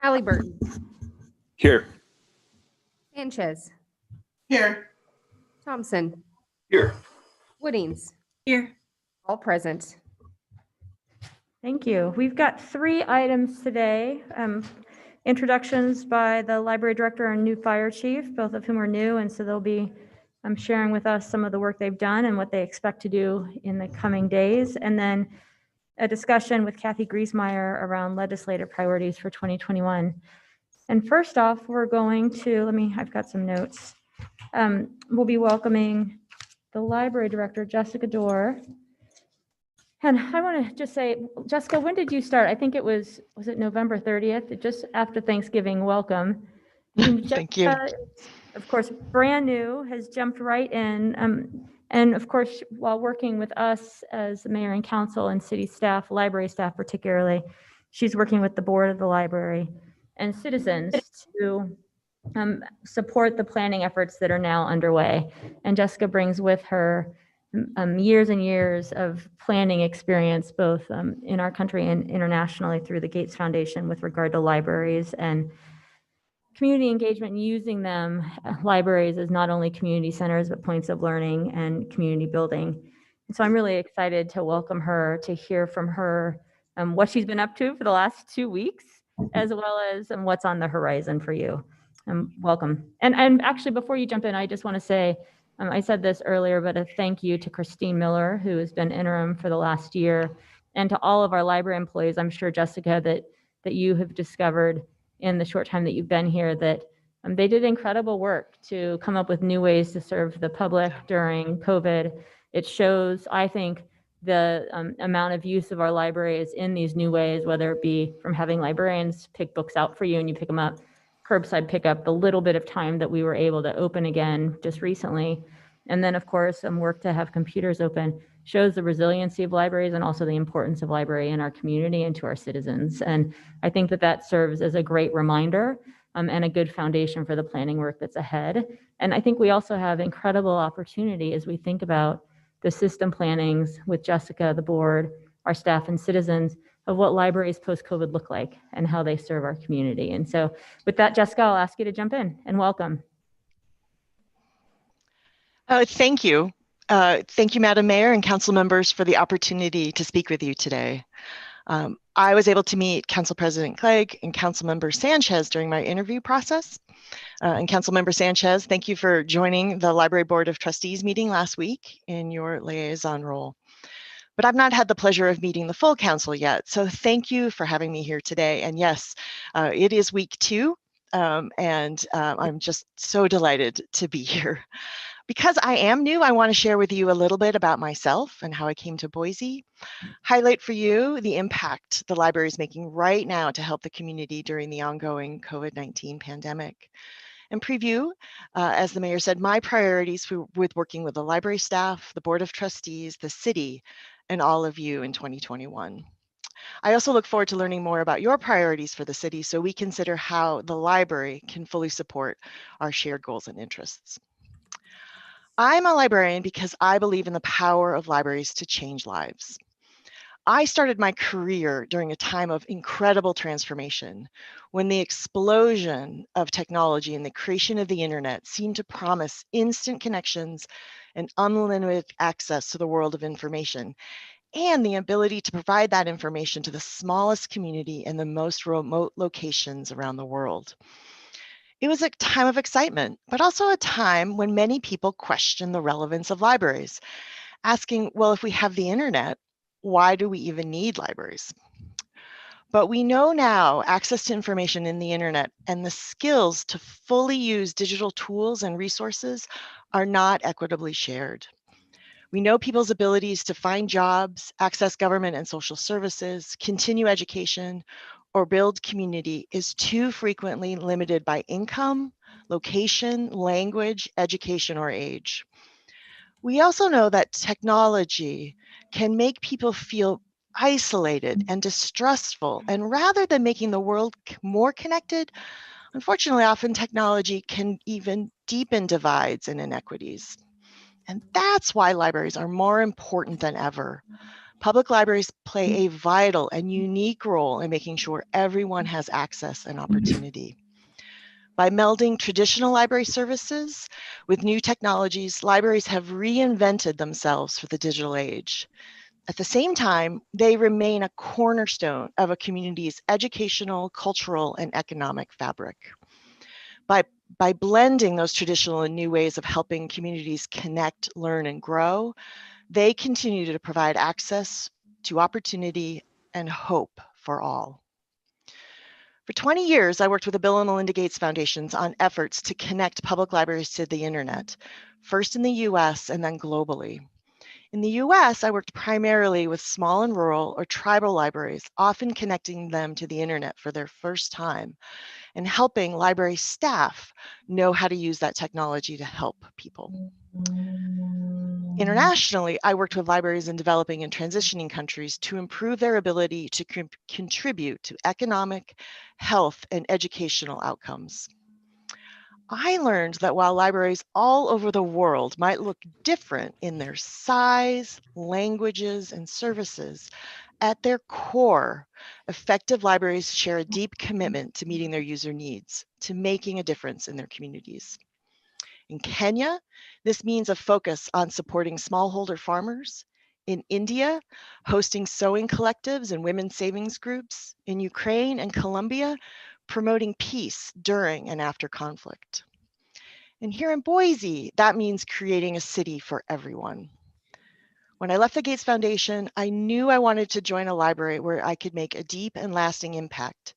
Halliburton. Here. Sanchez. Here. Thompson. Here. Woodings. Here. All present. Thank you. We've got 3 items today. Introductions by the library director and new fire chief, both of whom are new, and so they'll be sharing with us some of the work they've done and what they expect to do in the coming days. And then a discussion with Kathy Griesmeyer around legislative priorities for 2021. And first off, we're going to, I've got some notes. We'll be welcoming the library director, Jessica Dorr. And I want to just say, Jessica, when did you start? I think it was it November 30th? Just after Thanksgiving. Welcome. Thank you. Of course, brand new, has jumped right in. And of course, while working with us as the mayor and council and city staff, library staff particularly, she's working with the board of the library and citizens to support the planning efforts that are now underway. And Jessica brings with her years and years of planning experience, both in our country and internationally through the Gates Foundation with regard to libraries and community engagement, and using them, libraries, as not only community centers, but points of learning and community building. And so I'm really excited to welcome her, to hear from her what she's been up to for the last 2 weeks, as well as what's on the horizon for you. Welcome. And actually, before you jump in, I just want to say, I said this earlier, but a thank you to Christine Miller, who has been interim for the last year, and to all of our library employees. I'm sure, Jessica, that you have discovered in the short time that you've been here that they did incredible work to come up with new ways to serve the public during COVID. It shows, I think, the amount of use of our libraries in these new ways, whether it be from having librarians pick books out for you and you pick them up, curbside pickup, the little bit of time that we were able to open again just recently. And then, of course, work to have computers open shows the resiliency of libraries and also the importance of library in our community and to our citizens. And I think that serves as a great reminder and a good foundation for the planning work that's ahead. And I think we also have incredible opportunity as we think about the system plannings with Jessica, the board, our staff and citizens, of what libraries post-COVID look like and how they serve our community. And so with that, Jessica, I'll ask you to jump in, and welcome. Thank you. Thank you, Madam Mayor and council members, for the opportunity to speak with you today. I was able to meet Council President Clerk and Council Member Sanchez during my interview process. And Council Member Sanchez, thank you for joining the Library Board of Trustees meeting last week in your liaison role. But I've not had the pleasure of meeting the full council yet, so thank you for having me here today. And yes, it is week 2, and I'm just so delighted to be here. Because I am new, I want to share with you a little bit about myself and how I came to Boise, highlight for you the impact the library is making right now to help the community during the ongoing COVID-19 pandemic, and preview, as the mayor said, my priorities with working with the library staff, the Board of Trustees, the city, and all of you in 2021. I also look forward to learning more about your priorities for the city so we consider how the library can fully support our shared goals and interests. I'm a librarian because I believe in the power of libraries to change lives. I started my career during a time of incredible transformation, when the explosion of technology and the creation of the internet seemed to promise instant connections and unlimited access to the world of information, and the ability to provide that information to the smallest community in the most remote locations around the world. It was a time of excitement, but also a time when many people questioned the relevance of libraries, asking, well, if we have the internet, why do we even need libraries? But we know now access to information in the internet and the skills to fully use digital tools and resources are not equitably shared. We know people's abilities to find jobs, access government and social services, continue education, or build community is too frequently limited by income, location, language, education, or age. We also know that technology can make people feel isolated and distrustful, and rather than making the world more connected, unfortunately, often technology can even deepen divides and inequities. And that's why libraries are more important than ever. Public libraries play a vital and unique role in making sure everyone has access and opportunity. By melding traditional library services with new technologies, libraries have reinvented themselves for the digital age. At the same time, they remain a cornerstone of a community's educational, cultural, and economic fabric. By blending those traditional and new ways of helping communities connect, learn, and grow, they continue to provide access to opportunity and hope for all. For 20 years, I worked with the Bill and Melinda Gates Foundations on efforts to connect public libraries to the internet, first in the US and then globally. In the US, I worked primarily with small and rural or tribal libraries, often connecting them to the internet for their first time and helping library staff know how to use that technology to help people. Internationally, I worked with libraries in developing and transitioning countries to improve their ability to contribute to economic, health, and educational outcomes. I learned that while libraries all over the world might look different in their size, languages, and services, at their core, effective libraries share a deep commitment to meeting their user needs, to making a difference in their communities. In Kenya, this means a focus on supporting smallholder farmers. In India, hosting sewing collectives and women's savings groups. In Ukraine and Colombia, promoting peace during and after conflict. And here in Boise, that means creating a city for everyone. When I left the Gates Foundation, I knew I wanted to join a library where I could make a deep and lasting impact,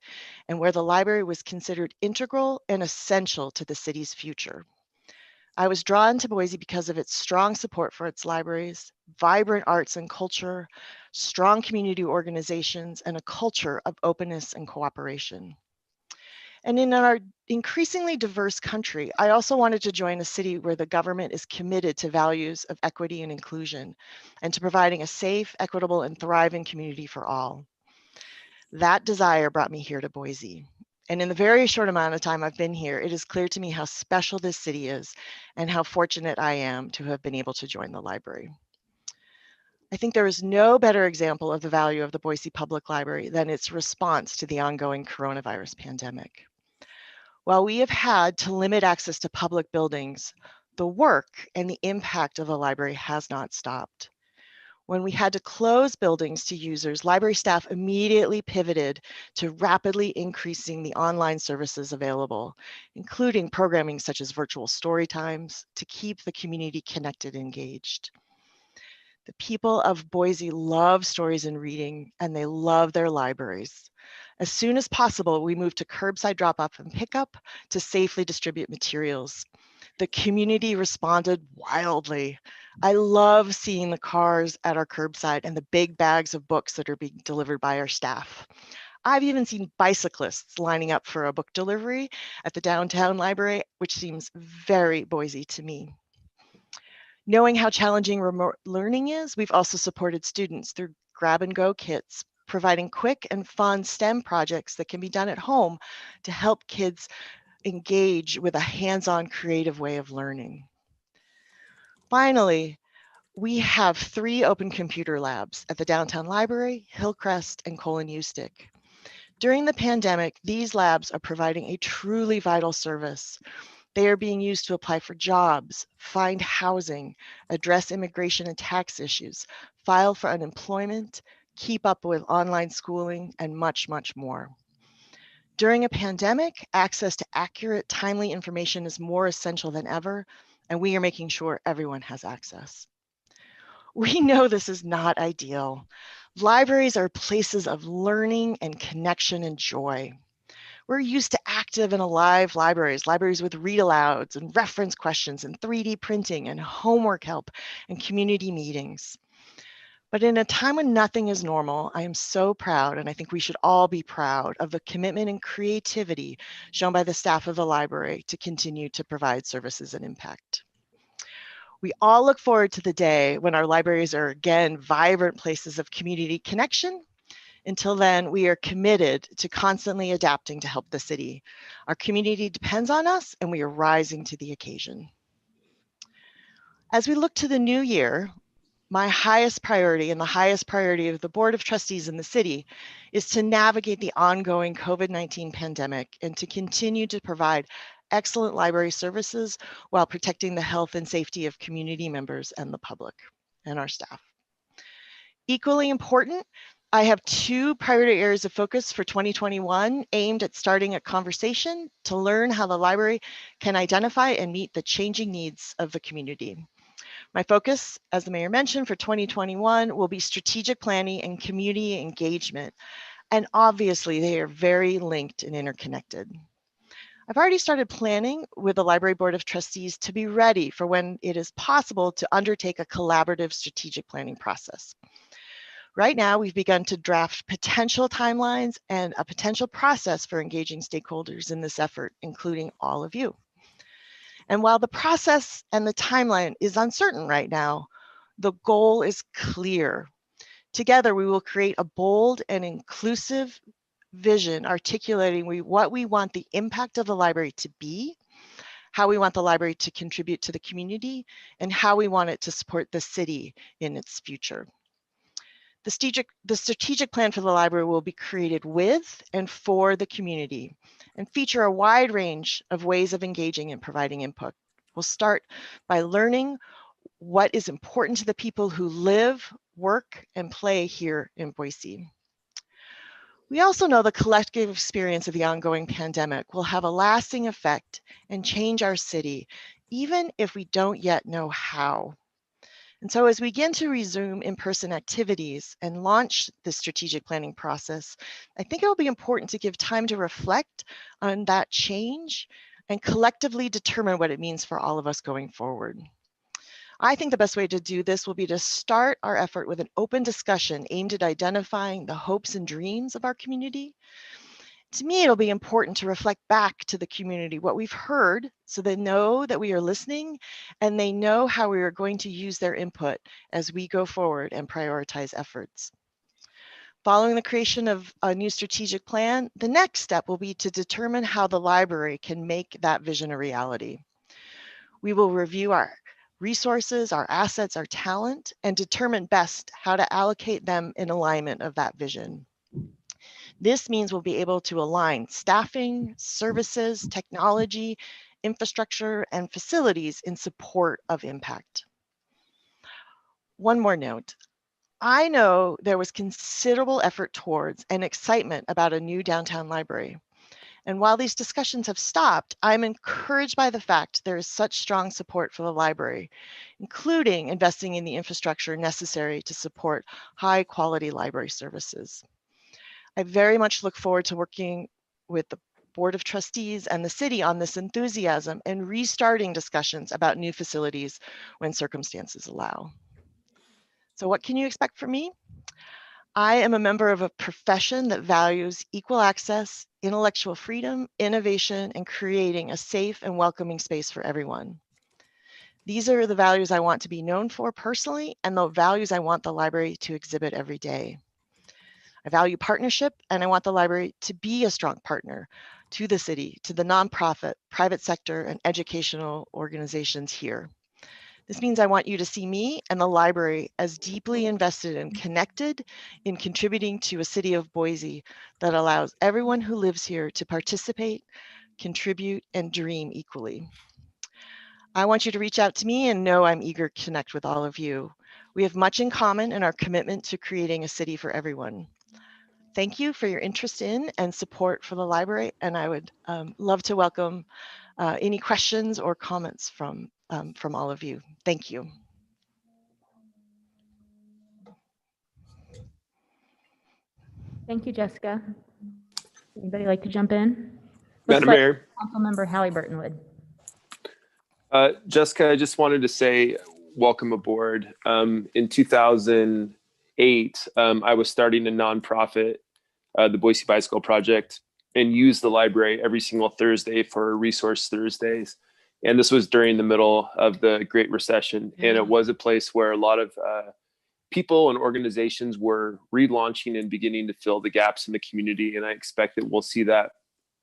and where the library was considered integral and essential to the city's future. I was drawn to Boise because of its strong support for its libraries, vibrant arts and culture, strong community organizations, and a culture of openness and cooperation. And in our increasingly diverse country, I also wanted to join a city where the government is committed to values of equity and inclusion, and to providing a safe, equitable, and thriving community for all. That desire brought me here to Boise. And in the very short amount of time I've been here, it is clear to me how special this city is and how fortunate I am to have been able to join the library. I think there is no better example of the value of the Boise Public Library than its response to the ongoing coronavirus pandemic. While we have had to limit access to public buildings, the work and the impact of the library has not stopped. When we had to close buildings to users, library staff immediately pivoted to rapidly increasing the online services available, including programming such as virtual story times to keep the community connected and engaged. The people of Boise love stories and reading, and they love their libraries. As soon as possible, we moved to curbside drop-off and pickup to safely distribute materials. The community responded wildly. I love seeing the cars at our curbside and the big bags of books that are being delivered by our staff. I've even seen bicyclists lining up for a book delivery at the downtown library, which seems very Boise to me. Knowing how challenging remote learning is, we've also supported students through grab-and-go kits, providing quick and fun STEM projects that can be done at home to help kids engage with a hands-on creative way of learning. Finally, we have 3 open computer labs at the downtown library, Hillcrest, and Colin Eustick. During the pandemic, these labs are providing a truly vital service. They are being used to apply for jobs, find housing, address immigration and tax issues, file for unemployment, keep up with online schooling, and much, much more. During a pandemic, access to accurate, timely information is more essential than ever, and we are making sure everyone has access. We know this is not ideal. Libraries are places of learning and connection and joy. We're used to active and alive libraries with read alouds and reference questions and 3D printing and homework help and community meetings. But in a time when nothing is normal, I am so proud, and I think we should all be proud of the commitment and creativity shown by the staff of the library to continue to provide services and impact. We all look forward to the day when our libraries are again vibrant places of community connection. Until then, we are committed to constantly adapting to help the city. Our community depends on us, and we are rising to the occasion. As we look to the new year, my highest priority and the highest priority of the Board of Trustees in the city is to navigate the ongoing COVID-19 pandemic and to continue to provide excellent library services while protecting the health and safety of community members and the public and our staff. Equally important, I have two priority areas of focus for 2021 aimed at starting a conversation to learn how the library can identify and meet the changing needs of the community. My focus, as the mayor mentioned, for 2021 will be strategic planning and community engagement. And obviously they are very linked and interconnected. I've already started planning with the Library Board of Trustees to be ready for when it is possible to undertake a collaborative strategic planning process. Right now, we've begun to draft potential timelines and a potential process for engaging stakeholders in this effort, including all of you. And while the process and the timeline is uncertain right now, the goal is clear. Together, we will create a bold and inclusive vision articulating what we want the impact of the library to be, how we want the library to contribute to the community, and how we want it to support the city in its future. The strategic plan for the library will be created with and for the community and feature a wide range of ways of engaging and providing input. We'll start by learning what is important to the people who live, work, and play here in Boise. We also know the collective experience of the ongoing pandemic will have a lasting effect and change our city, even if we don't yet know how. And so as we begin to resume in-person activities and launch the strategic planning process, I think it will be important to give time to reflect on that change and collectively determine what it means for all of us going forward. I think the best way to do this will be to start our effort with an open discussion aimed at identifying the hopes and dreams of our community. To me, it'll be important to reflect back to the community what we've heard so they know that we are listening and they know how we are going to use their input as we go forward and prioritize efforts. Following the creation of a new strategic plan, the next step will be to determine how the library can make that vision a reality. We will review our resources, our assets, our talent, and determine best how to allocate them in alignment of that vision. This means we'll be able to align staffing, services, technology, infrastructure, and facilities in support of impact. One more note. I know there was considerable effort towards and excitement about a new downtown library. And while these discussions have stopped, I'm encouraged by the fact there is such strong support for the library, including investing in the infrastructure necessary to support high quality library services. I very much look forward to working with the Board of Trustees and the city on this enthusiasm and restarting discussions about new facilities when circumstances allow. So what can you expect from me? I am a member of a profession that values equal access, intellectual freedom, innovation, and creating a safe and welcoming space for everyone. These are the values I want to be known for personally and the values I want the library to exhibit every day. I value partnership and I want the library to be a strong partner to the city, to the nonprofit, private sector, and educational organizations here. This means I want you to see me and the library as deeply invested and connected in contributing to a city of Boise that allows everyone who lives here to participate, contribute, and dream equally. I want you to reach out to me and know I'm eager to connect with all of you. We have much in common in our commitment to creating a city for everyone. Thank you for your interest in and support for the library, and I would love to welcome any questions or comments from all of you. Thank you. Thank you, Jessica. Anybody like to jump in? Madam Mayor. Councilmember Halliburton would. Jessica, I just wanted to say welcome aboard. In 2008, I was starting a nonprofit, the Boise Bicycle Project, and used the library every single Thursday for Resource Thursdays. And this was during the middle of the Great Recession. And it was a place where a lot of people and organizations were relaunching and beginning to fill the gaps in the community. And I expect that we'll see that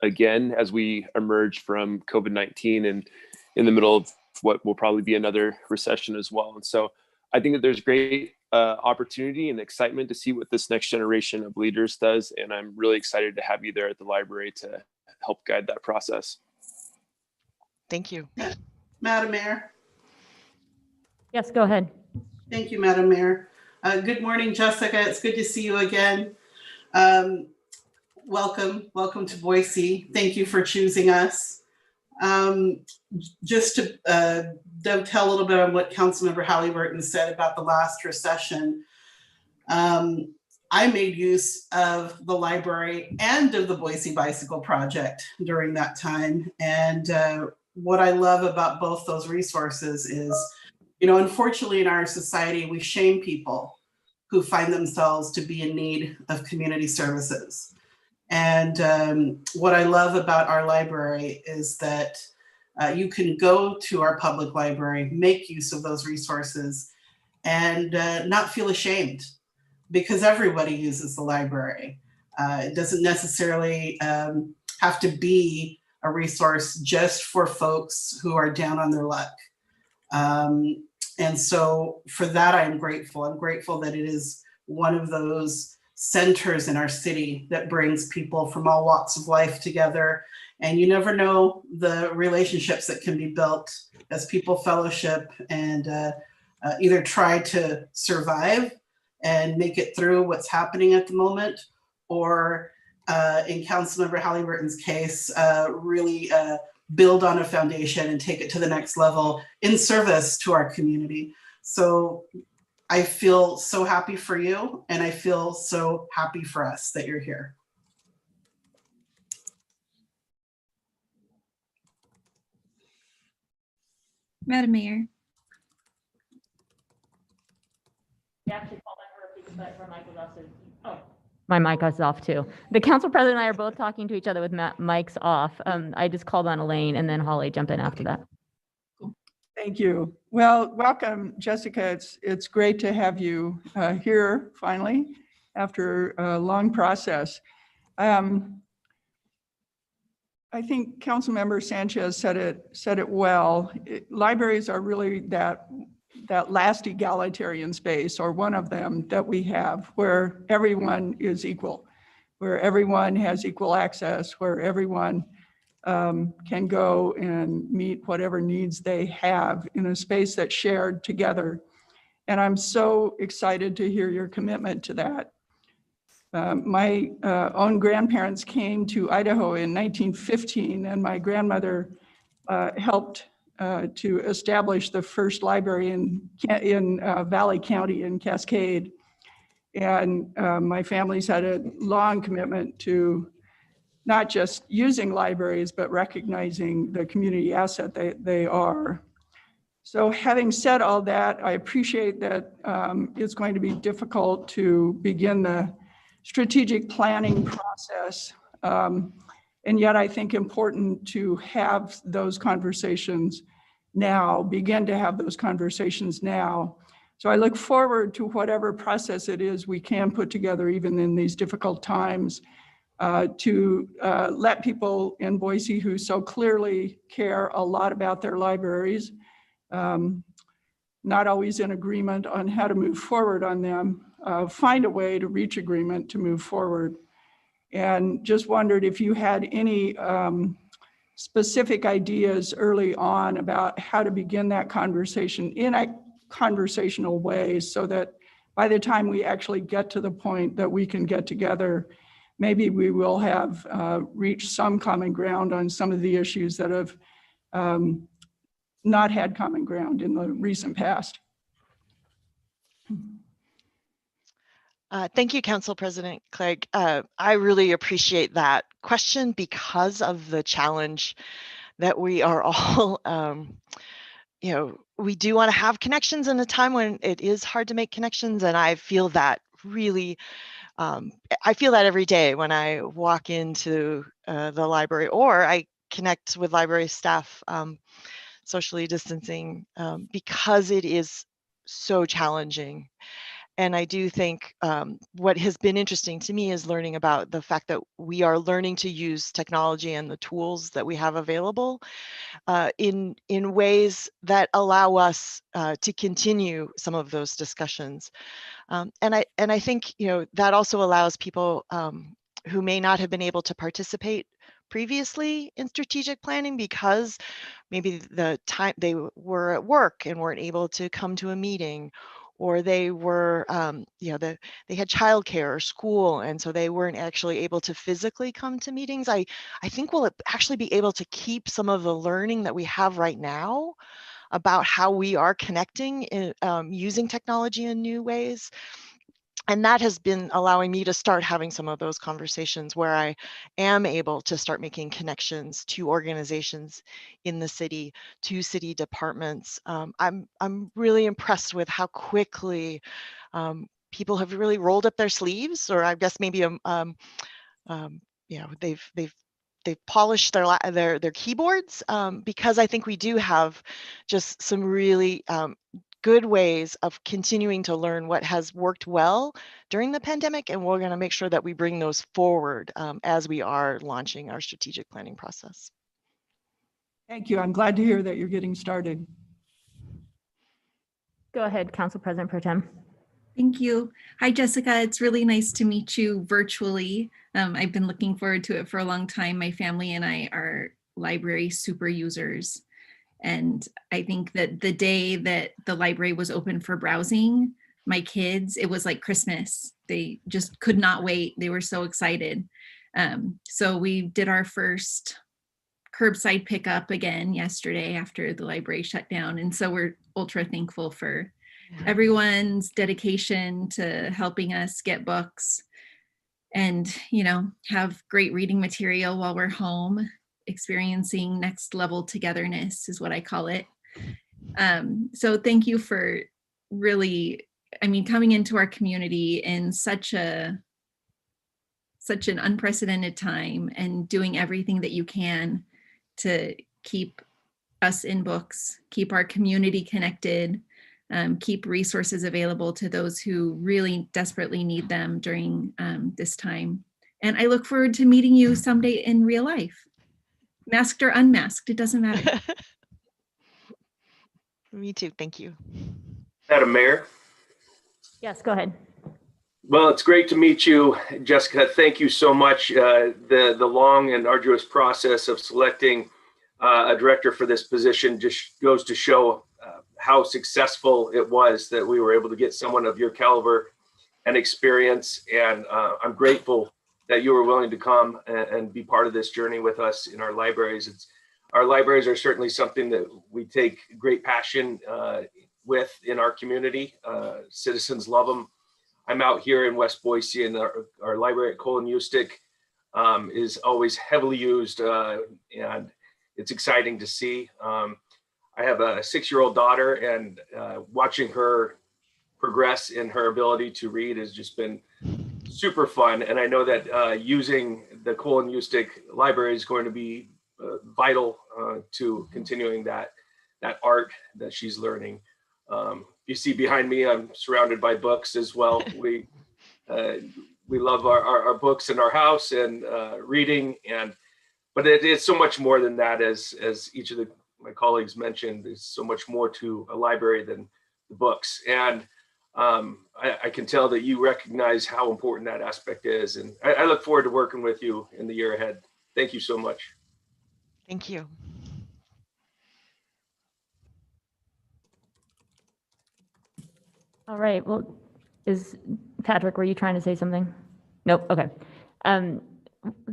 again as we emerge from COVID-19 and in the middle of what will probably be another recession as well. And so I think that there's great opportunity and excitement to see what this next generation of leaders does. And I'm really excited to have you there at the library to help guide that process. Thank you. Madam Mayor. Yes, go ahead. Thank you, Madam Mayor. Good morning, Jessica. It's good to see you again. Welcome to Boise. Thank you for choosing us. Just to dovetail a little bit on what Councilmember Halliburton said about the last recession, I made use of the library and of the Boise Bicycle Project during that time. And what I love about both those resources is, unfortunately in our society, we shame people who find themselves to be in need of community services. And what I love about our library is that you can go to our public library, make use of those resources, and not feel ashamed, because everybody uses the library. It doesn't necessarily have to be a resource just for folks who are down on their luck. And so for that, I'm grateful. I'm grateful that it is one of those centers in our city that brings people from all walks of life together. And you never know the relationships that can be built as people fellowship and either try to survive and make it through what's happening at the moment, or in Councilmember Halliburton's case, really build on a foundation and take it to the next level in service to our community. So I feel so happy for you, and I feel so happy for us that you're here. Madam Mayor. My mic is off too. The council president and I are both talking to each other with mics off. I just called on Elaine, and then Holly jump in after that. Thank you. Well, welcome, Jessica. It's great to have you here finally after a long process. I think Councilmember Sanchez said it well. Libraries are really that last egalitarian space, or one of them that we have, where everyone is equal, where everyone has equal access, where everyone can go and meet whatever needs they have in a space that's shared together. And I'm so excited to hear your commitment to that. My own grandparents came to Idaho in 1915, and my grandmother helped to establish the first library in Valley County in Cascade. And my family's had a long commitment to not just using libraries, but recognizing the community asset they are. So having said all that, I appreciate that it's going to be difficult to begin the strategic planning process. And yet I think important to have those conversations now, begin to have those conversations now. So I look forward to whatever process it is we can put together, even in these difficult times, to let people in Boise who so clearly care a lot about their libraries, not always in agreement on how to move forward on them, find a way to reach agreement to move forward. And just wondered if you had any specific ideas early on about how to begin that conversation in a conversational way, so that by the time we actually get to the point that we can get together, maybe we will have reached some common ground on some of the issues that have not had common ground in the recent past. Thank you, Council President Clegg. I really appreciate that question because of the challenge that we are all, we do want to have connections in a time when it is hard to make connections. And I feel that really, I feel that every day when I walk into the library, or I connect with library staff, socially distancing, because it is so challenging. And I do think what has been interesting to me is learning about the fact that we are learning to use technology and the tools that we have available in ways that allow us to continue some of those discussions. And I think, you know, that also allows people who may not have been able to participate previously in strategic planning because maybe the time they were at work and weren't able to come to a meeting, or they were, you know, they had childcare or school, and so they weren't actually able to physically come to meetings. I think we'll actually be able to keep some of the learning that we have right now about how we are connecting in, using technology in new ways. And that has been allowing me to start having some of those conversations where I am able to start making connections to organizations in the city, to city departments. I'm really impressed with how quickly people have really rolled up their sleeves, or I guess maybe you know, they've polished their keyboards, because I think we do have just some really good ways of continuing to learn what has worked well during the pandemic, and we're going to make sure that we bring those forward as we are launching our strategic planning process. Thank you. I'm glad to hear that you're getting started. Go ahead, Council President Pro Tem. Thank you. Hi, Jessica. It's really nice to meet you virtually. I've been looking forward to it for a long time. My family and I are library super users. And I think that the day that the library was open for browsing, my kids, it was like Christmas. They just could not wait. They were so excited. So we did our first curbside pickup again yesterday after the library shut down. And so we're ultra thankful for everyone's dedication to helping us get books and, you know, have great reading material while we're home. Experiencing next level togetherness is what I call it. So thank you for really, I mean, coming into our community in such an unprecedented time and doing everything that you can to keep us in books, keep our community connected, keep resources available to those who really desperately need them during this time. And I look forward to meeting you someday in real life. Masked or unmasked, it doesn't matter. Me too. Thank you. Madam Mayor. Yes, go ahead. Well, it's great to meet you, Jessica. Thank you so much. The long and arduous process of selecting a director for this position just goes to show how successful it was that we were able to get someone of your caliber and experience. And I'm grateful that you were willing to come and be part of this journey with us in our libraries. Our libraries are certainly something that we take great passion with in our community. Citizens love them. I'm out here in West Boise, and our library at Cole & Eustick is always heavily used, and it's exciting to see. I have a 6-year-old daughter, and watching her progress in her ability to read has just been super fun. And I know that using the Cole & Eustick library is going to be vital to continuing that art that she's learning. You see behind me, I'm surrounded by books as well. We love our books in our house and reading, but it's so much more than that. As each of my colleagues mentioned, there's so much more to a library than the books. And I can tell that you recognize how important that aspect is. And I look forward to working with you in the year ahead. Thank you so much. Thank you. All right. Well, Patrick, were you trying to say something? Nope. Okay.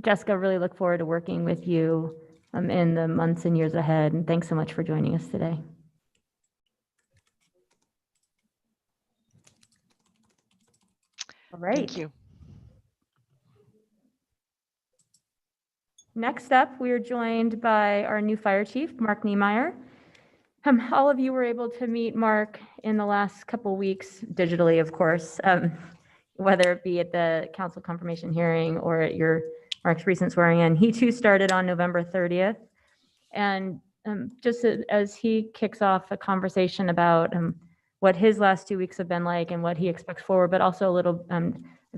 Jessica, really look forward to working with you in the months and years ahead. And thanks so much for joining us today. All right. Thank you. Next up, we are joined by our new fire chief, Mark Niemeyer. All of you were able to meet Mark in the last couple weeks, digitally, of course, whether it be at the council confirmation hearing or at Mark's recent swearing in. He too started on November 30th. And just as he kicks off a conversation about what his last 2 weeks have been like and what he expects forward, but also a little,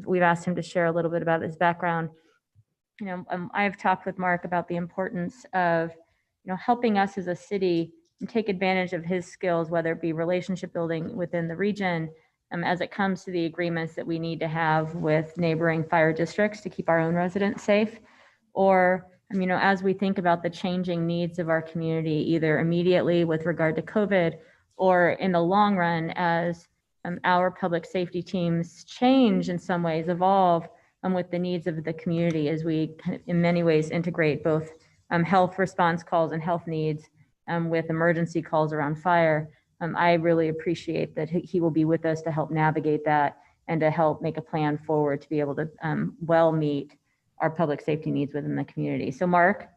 we've asked him to share a little bit about his background. I've talked with Mark about the importance of, helping us as a city and take advantage of his skills, whether it be relationship building within the region, as it comes to the agreements that we need to have with neighboring fire districts to keep our own residents safe, or, as we think about the changing needs of our community, either immediately with regard to COVID or in the long run as our public safety teams change in some ways, evolve with the needs of the community as we kind of, in many ways, integrate both health response calls and health needs with emergency calls around fire. I really appreciate that he will be with us to help navigate that and to help make a plan forward to be able to well meet our public safety needs within the community. So Mark,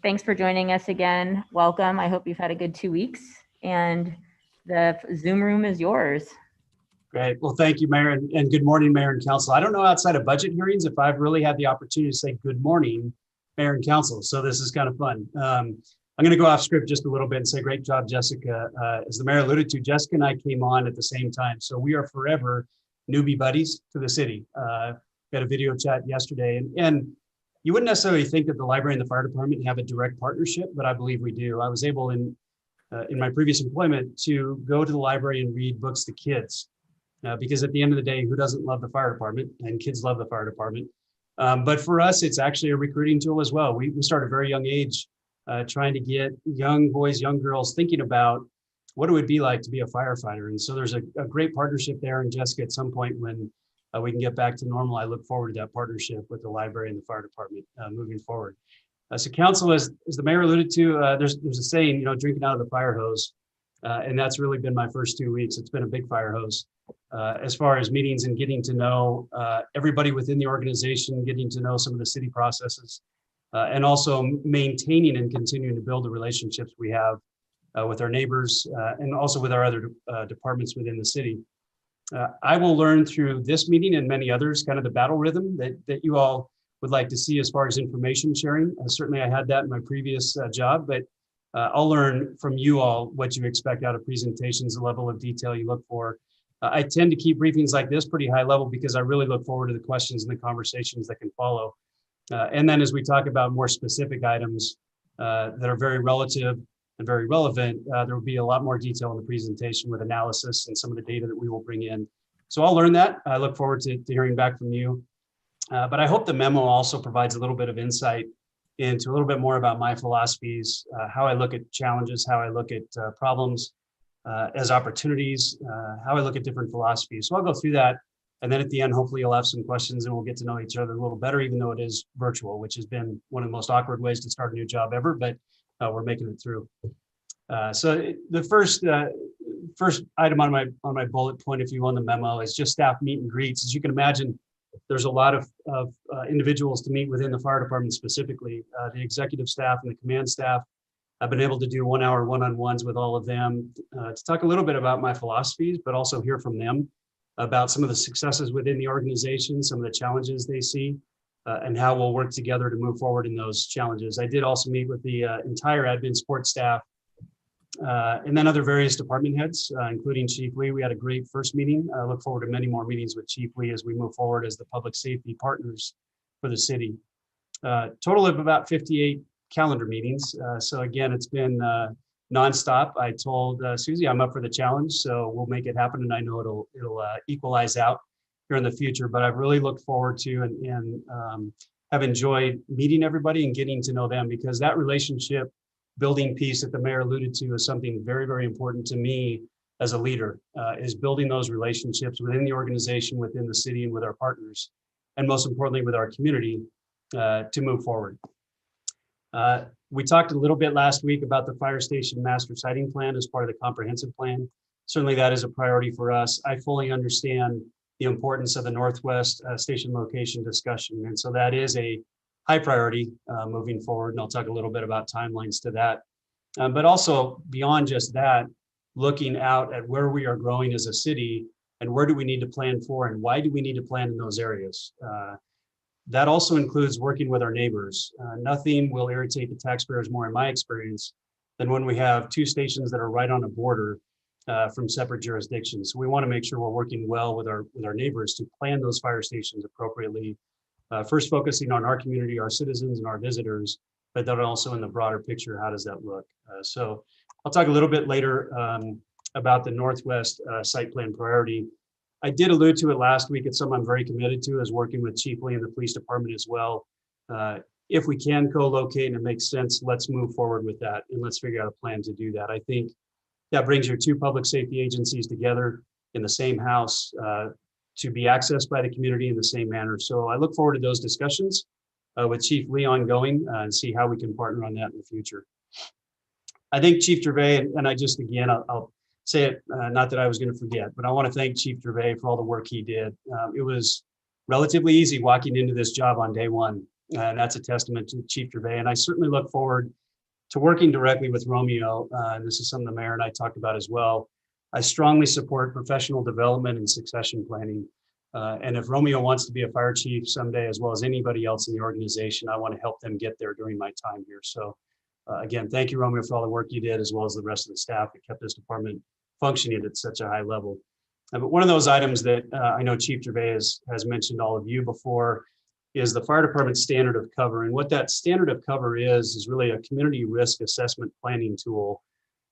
thanks for joining us again. Welcome. I hope you've had a good 2 weeks, and the Zoom room is yours. Great. Well, thank you, Mayor, and good morning, Mayor and Council. I don't know outside of budget hearings if I've really had the opportunity to say good morning, Mayor and Council. So this is kind of fun. I'm going to go off script just a little bit and say great job, Jessica. As the Mayor alluded to, Jessica and I came on at the same time. So we are forever newbie buddies to the city. We had a video chat yesterday, and you wouldn't necessarily think that the library and the fire department have a direct partnership, but I believe we do. I was able in my previous employment to go to the library and read books to kids. Because at the end of the day, who doesn't love the fire department? And kids love the fire department. But for us, it's actually a recruiting tool as well. We start at a very young age trying to get young boys, young girls thinking about what it would be like to be a firefighter. And so there's a great partnership there. And Jessica, at some point when we can get back to normal, I look forward to that partnership with the library and the fire department moving forward. So council, as the mayor alluded to, there's a saying, drinking out of the fire hose. And that's really been my first 2 weeks. It's been a big fire hose. As far as meetings and getting to know everybody within the organization, getting to know some of the city processes, and also maintaining and continuing to build the relationships we have with our neighbors and also with our other departments within the city. I will learn through this meeting and many others kind of the battle rhythm that you all would like to see as far as information sharing. Certainly I had that in my previous job, but I'll learn from you all what you expect out of presentations, the level of detail you look for. I tend to keep briefings like this pretty high level because I really look forward to the questions and the conversations that can follow. And then as we talk about more specific items that are very relative and very relevant, there will be a lot more detail in the presentation with analysis and some of the data that we will bring in. So I'll learn that. I look forward to hearing back from you. But I hope the memo also provides a little bit of insight into a little bit more about my philosophies, how I look at challenges, how I look at problems as opportunities, how I look at different philosophies. So I'll go through that. And then at the end, hopefully you'll have some questions and we'll get to know each other a little better, even though it is virtual, which has been one of the most awkward ways to start a new job ever, but we're making it through. So the first item on my bullet point, if you want, the memo is just staff meet and greets. As you can imagine, there's a lot of individuals to meet within the fire department specifically, the executive staff and the command staff. I've been able to do 1 hour one-on-ones with all of them to talk a little bit about my philosophies, but also hear from them about some of the successes within the organization, some of the challenges they see, and how we'll work together to move forward in those challenges. I did also meet with the entire admin support staff and then other various department heads, including Chief Lee. We had a great first meeting. I look forward to many more meetings with Chief Lee as we move forward as the public safety partners for the city. Total of about 58 calendar meetings. So again, it's been nonstop. I told Susie I'm up for the challenge, so we'll make it happen, and I know it'll equalize out here in the future. But I've really looked forward to and have enjoyed meeting everybody and getting to know them, because that relationship building piece that the mayor alluded to is something very, very important to me as a leader, is building those relationships within the organization, within the city, and with our partners, and most importantly with our community to move forward. We talked a little bit last week about the fire station master siting plan as part of the comprehensive plan. Certainly that is a priority for us. I fully understand the importance of the Northwest station location discussion. And so that is a high priority moving forward. And I'll talk a little bit about timelines to that. But also beyond just that, looking out at where we are growing as a city and where do we need to plan for and why do we need to plan in those areas? That also includes working with our neighbors. Nothing will irritate the taxpayers more, in my experience, than when we have two stations that are right on a border from separate jurisdictions. So we want to make sure we're working well with our neighbors to plan those fire stations appropriately. First focusing on our community, our citizens and our visitors, but then also in the broader picture, how does that look? So I'll talk a little bit later about the Northwest site plan priority. I did allude to it last week. It's something I'm very committed to, is working with Chief Lee and the police department as well. If we can co-locate and it makes sense, let's move forward with that and let's figure out a plan to do that. I think that brings your two public safety agencies together in the same house to be accessed by the community in the same manner. So I look forward to those discussions with Chief Lee ongoing and see how we can partner on that in the future. I think Chief Gervais, and I just, again, I'll say it, not that I was going to forget, but I want to thank Chief Gervais for all the work he did. It was relatively easy walking into this job on day one, and that's a testament to Chief Gervais. And I certainly look forward to working directly with Romeo. This is something the mayor and I talked about as well. I strongly support professional development and succession planning. And if Romeo wants to be a fire chief someday, as well as anybody else in the organization, I want to help them get there during my time here. So again, thank you, Romeo, for all the work you did, as well as the rest of the staff that kept this department functioning at such a high level. But one of those items that I know Chief Gervais has mentioned all of you before is the fire department standard of cover. And what that standard of cover is really a community risk assessment planning tool.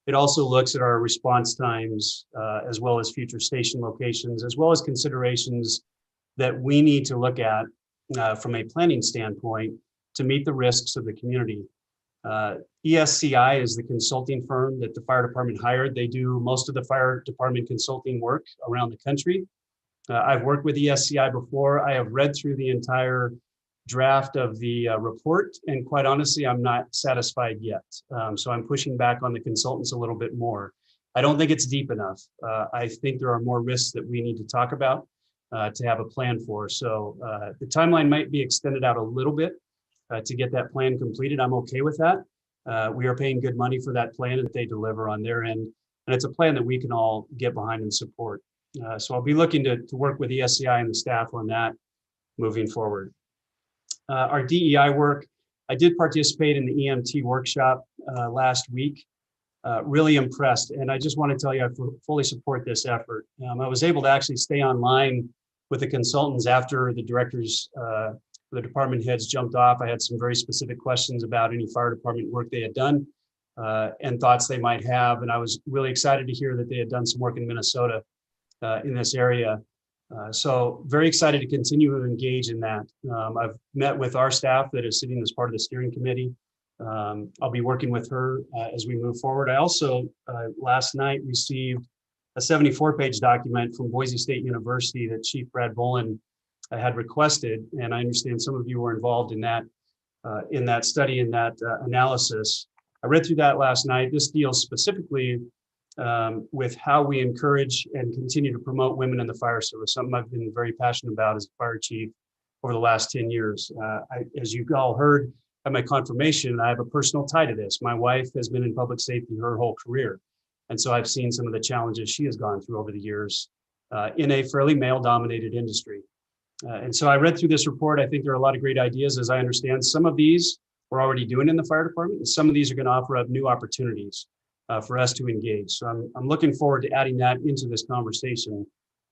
It also looks at our response times, as well as future station locations, as well as considerations that we need to look at from a planning standpoint to meet the risks of the community. ESCI is the consulting firm that the fire department hired. They do most of the fire department consulting work around the country. I've worked with ESCI before. I have read through the entire draft of the report, and quite honestly, I'm not satisfied yet. So I'm pushing back on the consultants a little bit more. I don't think it's deep enough. I think there are more risks that we need to talk about to have a plan for. So the timeline might be extended out a little bit to get that plan completed. I'm okay with that. We are paying good money for that plan that they deliver on their end, and it's a plan that we can all get behind and support. So I'll be looking to work with the SCI and the staff on that moving forward. Our DEI work, I did participate in the EMT workshop last week. Really impressed, and I just want to tell you I fully support this effort. I was able to actually stay online with the consultants after the directors, the department heads jumped off. I had some very specific questions about any fire department work they had done and thoughts they might have, and I was really excited to hear that they had done some work in Minnesota in this area. So very excited to continue to engage in that. I've met with our staff that is sitting as part of the steering committee. I'll be working with her as we move forward. I also last night received a 74-page document from Boise State University that Chief Brad Bolin had requested, and I understand some of you were involved in that study, in that analysis. I read through that last night. This deals specifically with how we encourage and continue to promote women in the fire service, something I've been very passionate about as a fire chief over the last 10 years. As you all heard at my confirmation, I have a personal tie to this. My wife has been in public safety her whole career. And so I've seen some of the challenges she has gone through over the years in a fairly male-dominated industry. And so I read through this report. I think there are a lot of great ideas. As I understand, some of these we're already doing in the fire department, and some of these are going to offer up new opportunities for us to engage. So I'm looking forward to adding that into this conversation.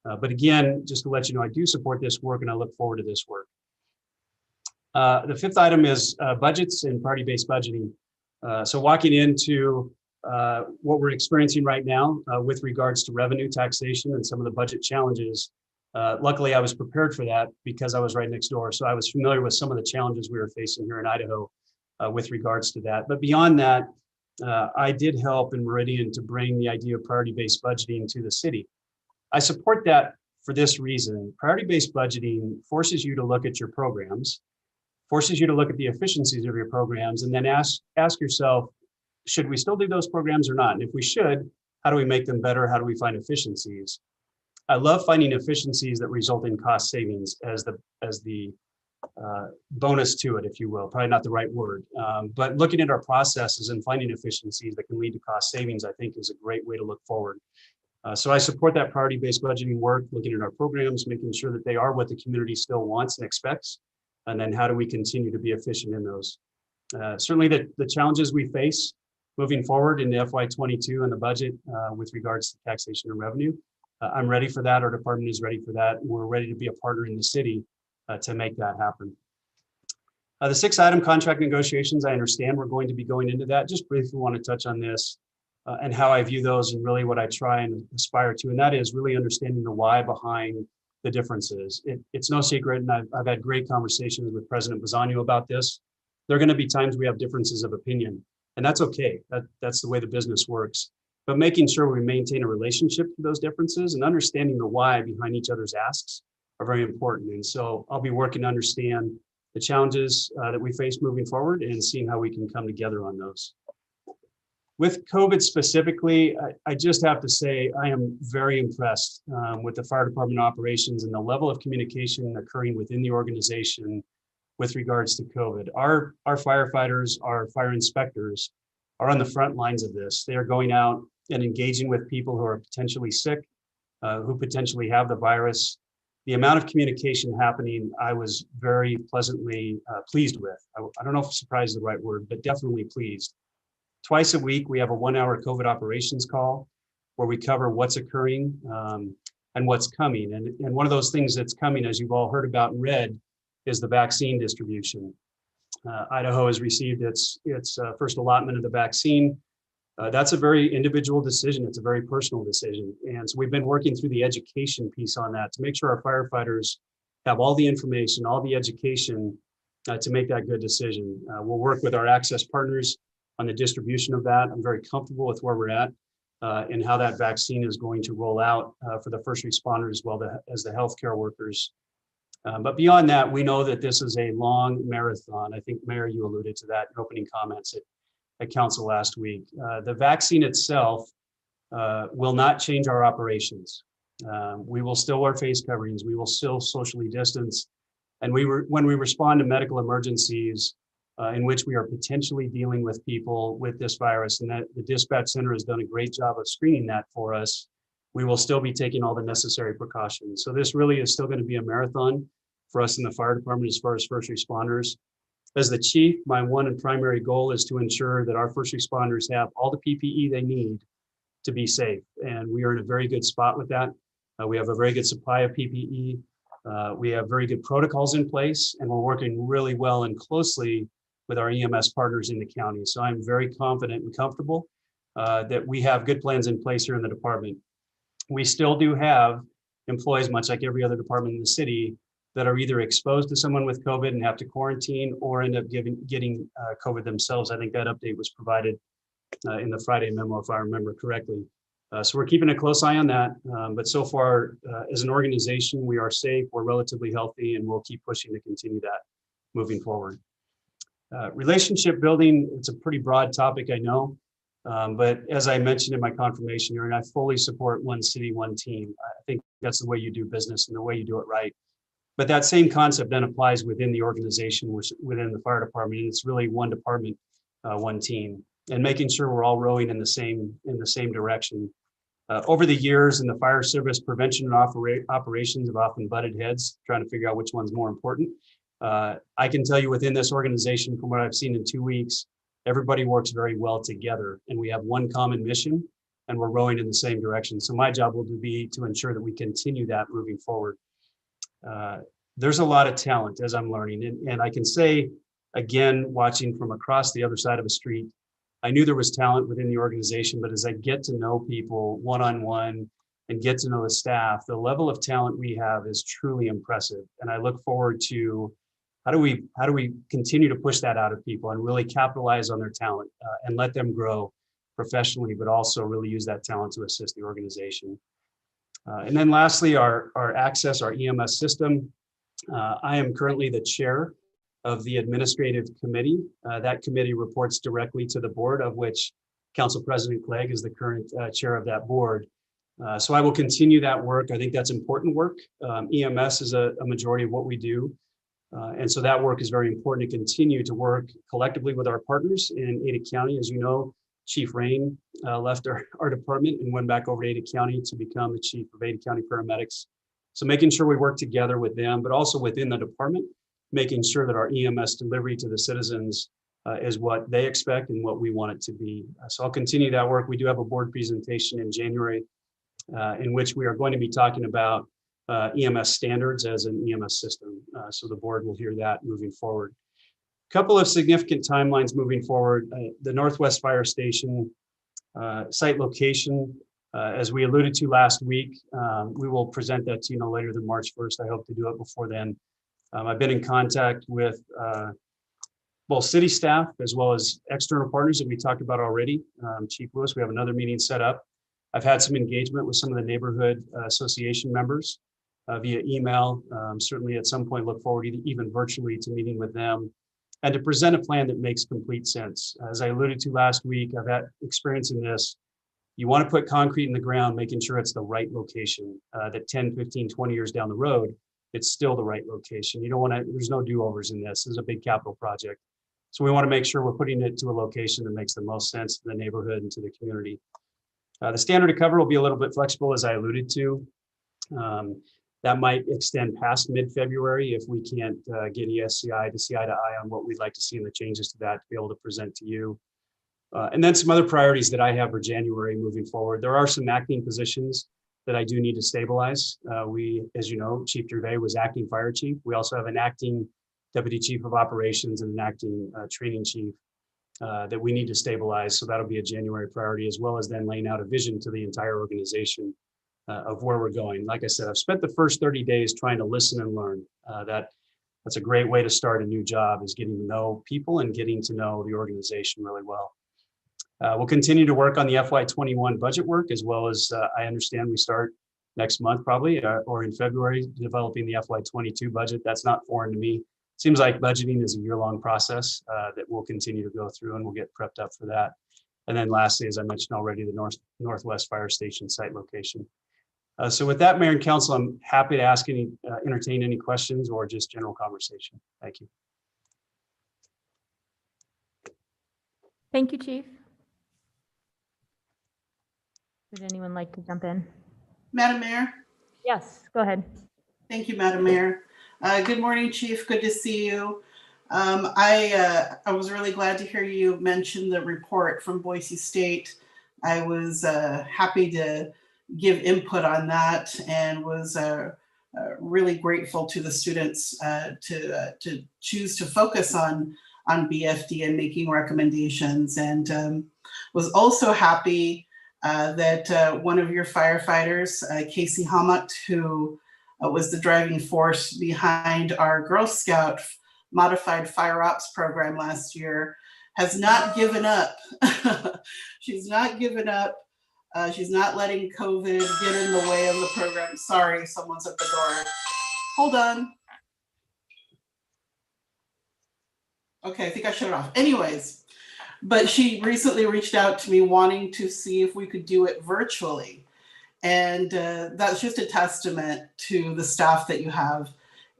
But again, just to let you know, I do support this work and I look forward to this work. The fifth item is budgets and priority-based budgeting. So walking into what we're experiencing right now with regards to revenue, taxation, and some of the budget challenges. Luckily, I was prepared for that because I was right next door. So I was familiar with some of the challenges we were facing here in Idaho with regards to that. But beyond that, I did help in Meridian to bring the idea of priority-based budgeting to the city. I support that for this reason. Priority-based budgeting forces you to look at your programs, forces you to look at the efficiencies of your programs, and then ask yourself, should we still do those programs or not? And if we should, how do we make them better? How do we find efficiencies? I love finding efficiencies that result in cost savings as the bonus to it, if you will. Probably not the right word, but looking at our processes and finding efficiencies that can lead to cost savings, I think is a great way to look forward. So I support that priority-based budgeting work, looking at our programs, making sure that they are what the community still wants and expects, and then how do we continue to be efficient in those. Certainly the challenges we face moving forward into FY22 and the budget with regards to taxation and revenue. I'm ready for that. Our department is ready for that. We're ready to be a partner in the city to make that happen. The 6-item contract negotiations, I understand we're going to be going into that. Just briefly want to touch on this and how I view those and really what I try and aspire to. And that is really understanding the why behind the differences. It's no secret, and I've had great conversations with President Bizzano about this. There are going to be times we have differences of opinion, and that's okay. That's the way the business works. But making sure we maintain a relationship to those differences and understanding the why behind each other's asks are very important. And so I'll be working to understand the challenges that we face moving forward and seeing how we can come together on those. With COVID specifically, I just have to say I am very impressed with the fire department operations and the level of communication occurring within the organization with regards to COVID. Our firefighters, our fire inspectors are on the front lines of this. They are going out and engaging with people who are potentially sick, who potentially have the virus. The amount of communication happening, I was very pleasantly pleased with. I don't know if surprised is the right word, but definitely pleased. Twice a week, we have a 1-hour COVID operations call where we cover what's occurring and what's coming. And one of those things that's coming, as you've all heard about and read, is the vaccine distribution. Idaho has received its first allotment of the vaccine. That's a very individual decision. It's a very personal decision. And so we've been working through the education piece on that to make sure our firefighters have all the information, all the education to make that good decision. We'll work with our access partners on the distribution of that. I'm very comfortable with where we're at and how that vaccine is going to roll out for the first responders as well as the healthcare workers. But beyond that, we know that this is a long marathon. I think, Mayor, you alluded to that in opening comments at council last week. The vaccine itself will not change our operations. We will still wear face coverings. We will still socially distance. And when we respond to medical emergencies in which we are potentially dealing with people with this virus, and that the dispatch center has done a great job of screening that for us, we will still be taking all the necessary precautions. So this really is still going to be a marathon for us in the fire department as far as first responders. As the chief, my one and primary goal is to ensure that our first responders have all the PPE they need to be safe. And we are in a very good spot with that. We have a very good supply of PPE. We have very good protocols in place, and we're working really well and closely with our EMS partners in the county. So I'm very confident and comfortable that we have good plans in place here in the department. We still do have employees, much like every other department in the city, that are either exposed to someone with COVID and have to quarantine or end up getting COVID themselves. I think that update was provided in the Friday memo, if I remember correctly. So we're keeping a close eye on that. But so far, as an organization, we are safe, we're relatively healthy, and we'll keep pushing to continue that moving forward. Relationship building, it's a pretty broad topic, I know. But as I mentioned in my confirmation hearing, I fully support one city, one team. I think that's the way you do business and the way you do it right. But that same concept then applies within the organization, within the fire department. And it's really one department, one team, and making sure we're all rowing in the same direction. Over the years in the fire service, prevention and operations have often butted heads, trying to figure out which one's more important. I can tell you within this organization, from what I've seen in 2 weeks, everybody works very well together, and we have one common mission, and we're rowing in the same direction. So my job will be to ensure that we continue that moving forward. There's a lot of talent, as I'm learning, and I can say, again, watching from across the other side of the street, I knew there was talent within the organization, but as I get to know people one-on-one and get to know the staff, the level of talent we have is truly impressive. And I look forward to how do we continue to push that out of people and really capitalize on their talent and let them grow professionally, but also really use that talent to assist the organization. And then lastly, our access, our EMS system. I am currently the chair of the administrative committee. That committee reports directly to the board, of which Council President Clegg is the current chair of that board. So I will continue that work. I think that's important work. EMS is a majority of what we do. And so that work is very important to continue to work collectively with our partners in Ada County. As you know, Chief Rain left our department and went back over to Ada County to become the chief of Ada County Paramedics. So making sure we work together with them, but also within the department, making sure that our EMS delivery to the citizens is what they expect and what we want it to be. So I'll continue that work. We do have a board presentation in January in which we are going to be talking about EMS standards as an EMS system. So the board will hear that moving forward. A couple of significant timelines moving forward. The Northwest Fire Station site location, as we alluded to last week, we will present that to you no later than March 1st. I hope to do it before then. I've been in contact with both city staff as well as external partners that we talked about already. Chief Lewis, we have another meeting set up. I've had some engagement with some of the neighborhood association members via email. Certainly at some point look forward even virtually to meeting with them and to present a plan that makes complete sense. As I alluded to last week, I've had experience in this. You want to put concrete in the ground, making sure it's the right location, that 10, 15, 20 years down the road, it's still the right location. You don't want to, there's no do-overs in this. This is a big capital project. So we want to make sure we're putting it to a location that makes the most sense to the neighborhood and to the community. The standard of cover will be a little bit flexible, as I alluded to. That might extend past mid-February if we can't get ESCI to see eye to eye on what we'd like to see in the changes to that to be able to present to you. And then some other priorities that I have for January moving forward. There are some acting positions that I do need to stabilize. We, as you know, Chief Gervais was acting fire chief. We also have an acting deputy chief of operations and an acting training chief that we need to stabilize. So that'll be a January priority, as well as then laying out a vision to the entire organization of where we're going. Like I said, I've spent the first 30 days trying to listen and learn. That's a great way to start a new job, is getting to know people and getting to know the organization really well. We'll continue to work on the FY21 budget work, as well as I understand we start next month probably, or in February, developing the FY22 budget. That's not foreign to me. Seems like budgeting is a year-long process that we'll continue to go through, and we'll get prepped up for that. And then lastly, as I mentioned already, the Northwest Fire Station site location. So with that, Mayor and Council, I'm happy to entertain any questions or just general conversation. Thank you. Thank you, Chief. Would anyone like to jump in? Madam Mayor? Yes, go ahead. Thank you, Madam Mayor. Good morning, Chief. Good to see you. I was really glad to hear you mention the report from Boise State. I was happy to give input on that and was really grateful to the students to choose to focus on BFD and making recommendations, and was also happy that one of your firefighters, Casey Hammett, who was the driving force behind our Girl Scout modified fire ops program last year, has not given up. She's not given up. She's not letting COVID get in the way of the program. Sorry, someone's at the door. Hold on. Okay, I think I shut it off. Anyways, but she recently reached out to me wanting to see if we could do it virtually. And that's just a testament to the staff that you have,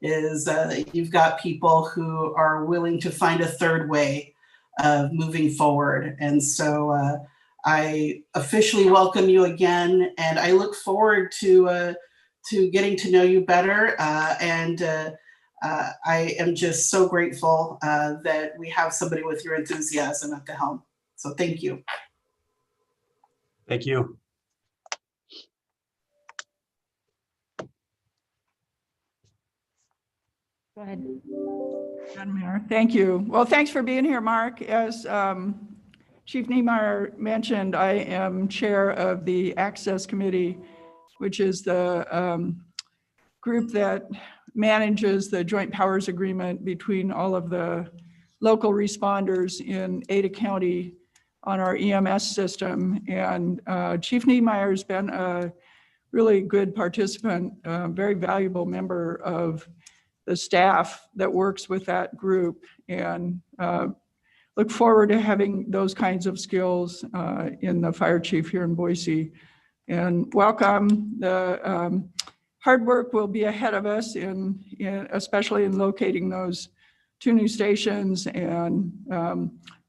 is you've got people who are willing to find a third way of moving forward. And so I officially welcome you again, and I look forward to getting to know you better. I am just so grateful that we have somebody with your enthusiasm at the helm. So thank you. Thank you. Go ahead. Madam Mayor, thank you. Well, thanks for being here, Mark. As Chief Niemeyer mentioned, I am chair of the Access Committee, which is the group that manages the joint powers agreement between all of the local responders in Ada County on our EMS system. And Chief Niemeyer has been a really good participant, very valuable member of the staff that works with that group, and look forward to having those kinds of skills in the fire chief here in Boise. And welcome. The hard work will be ahead of us, especially in locating those 2 new stations and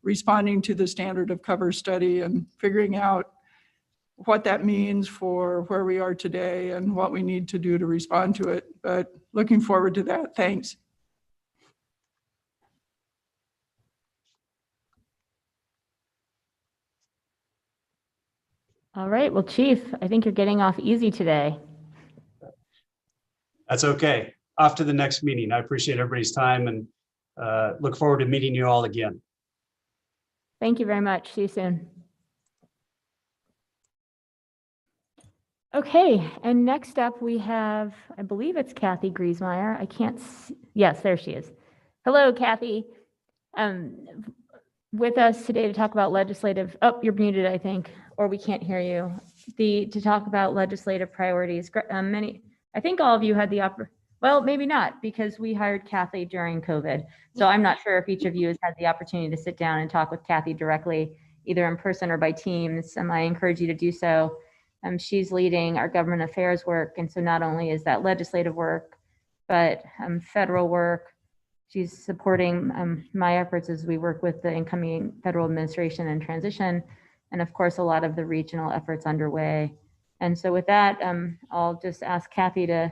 responding to the standard of cover study and figuring out what that means for where we are today and what we need to do to respond to it. But looking forward to that. Thanks. All right, well, Chief, I think you're getting off easy today. That's okay. Off to the next meeting. I appreciate everybody's time and look forward to meeting you all again. Thank you very much. See you soon. Okay, and next up we have, I believe it's Kathy Griesmeyer. I can't see. Yes, there she is. Hello, Kathy. With us today to talk about legislative, oh, you're muted, I think, or we can't hear you. To talk about legislative priorities. I think all of you had the well, maybe not, because we hired Kathy during COVID. So I'm not sure if each of you has had the opportunity to sit down and talk with Kathy directly, either in person or by Teams. I encourage you to do so. She's leading our government affairs work. And so not only is that legislative work, but federal work. She's supporting my efforts as we work with the incoming federal administration and transition, and of course, a lot of the regional efforts underway. And so with that, I'll just ask Kathy to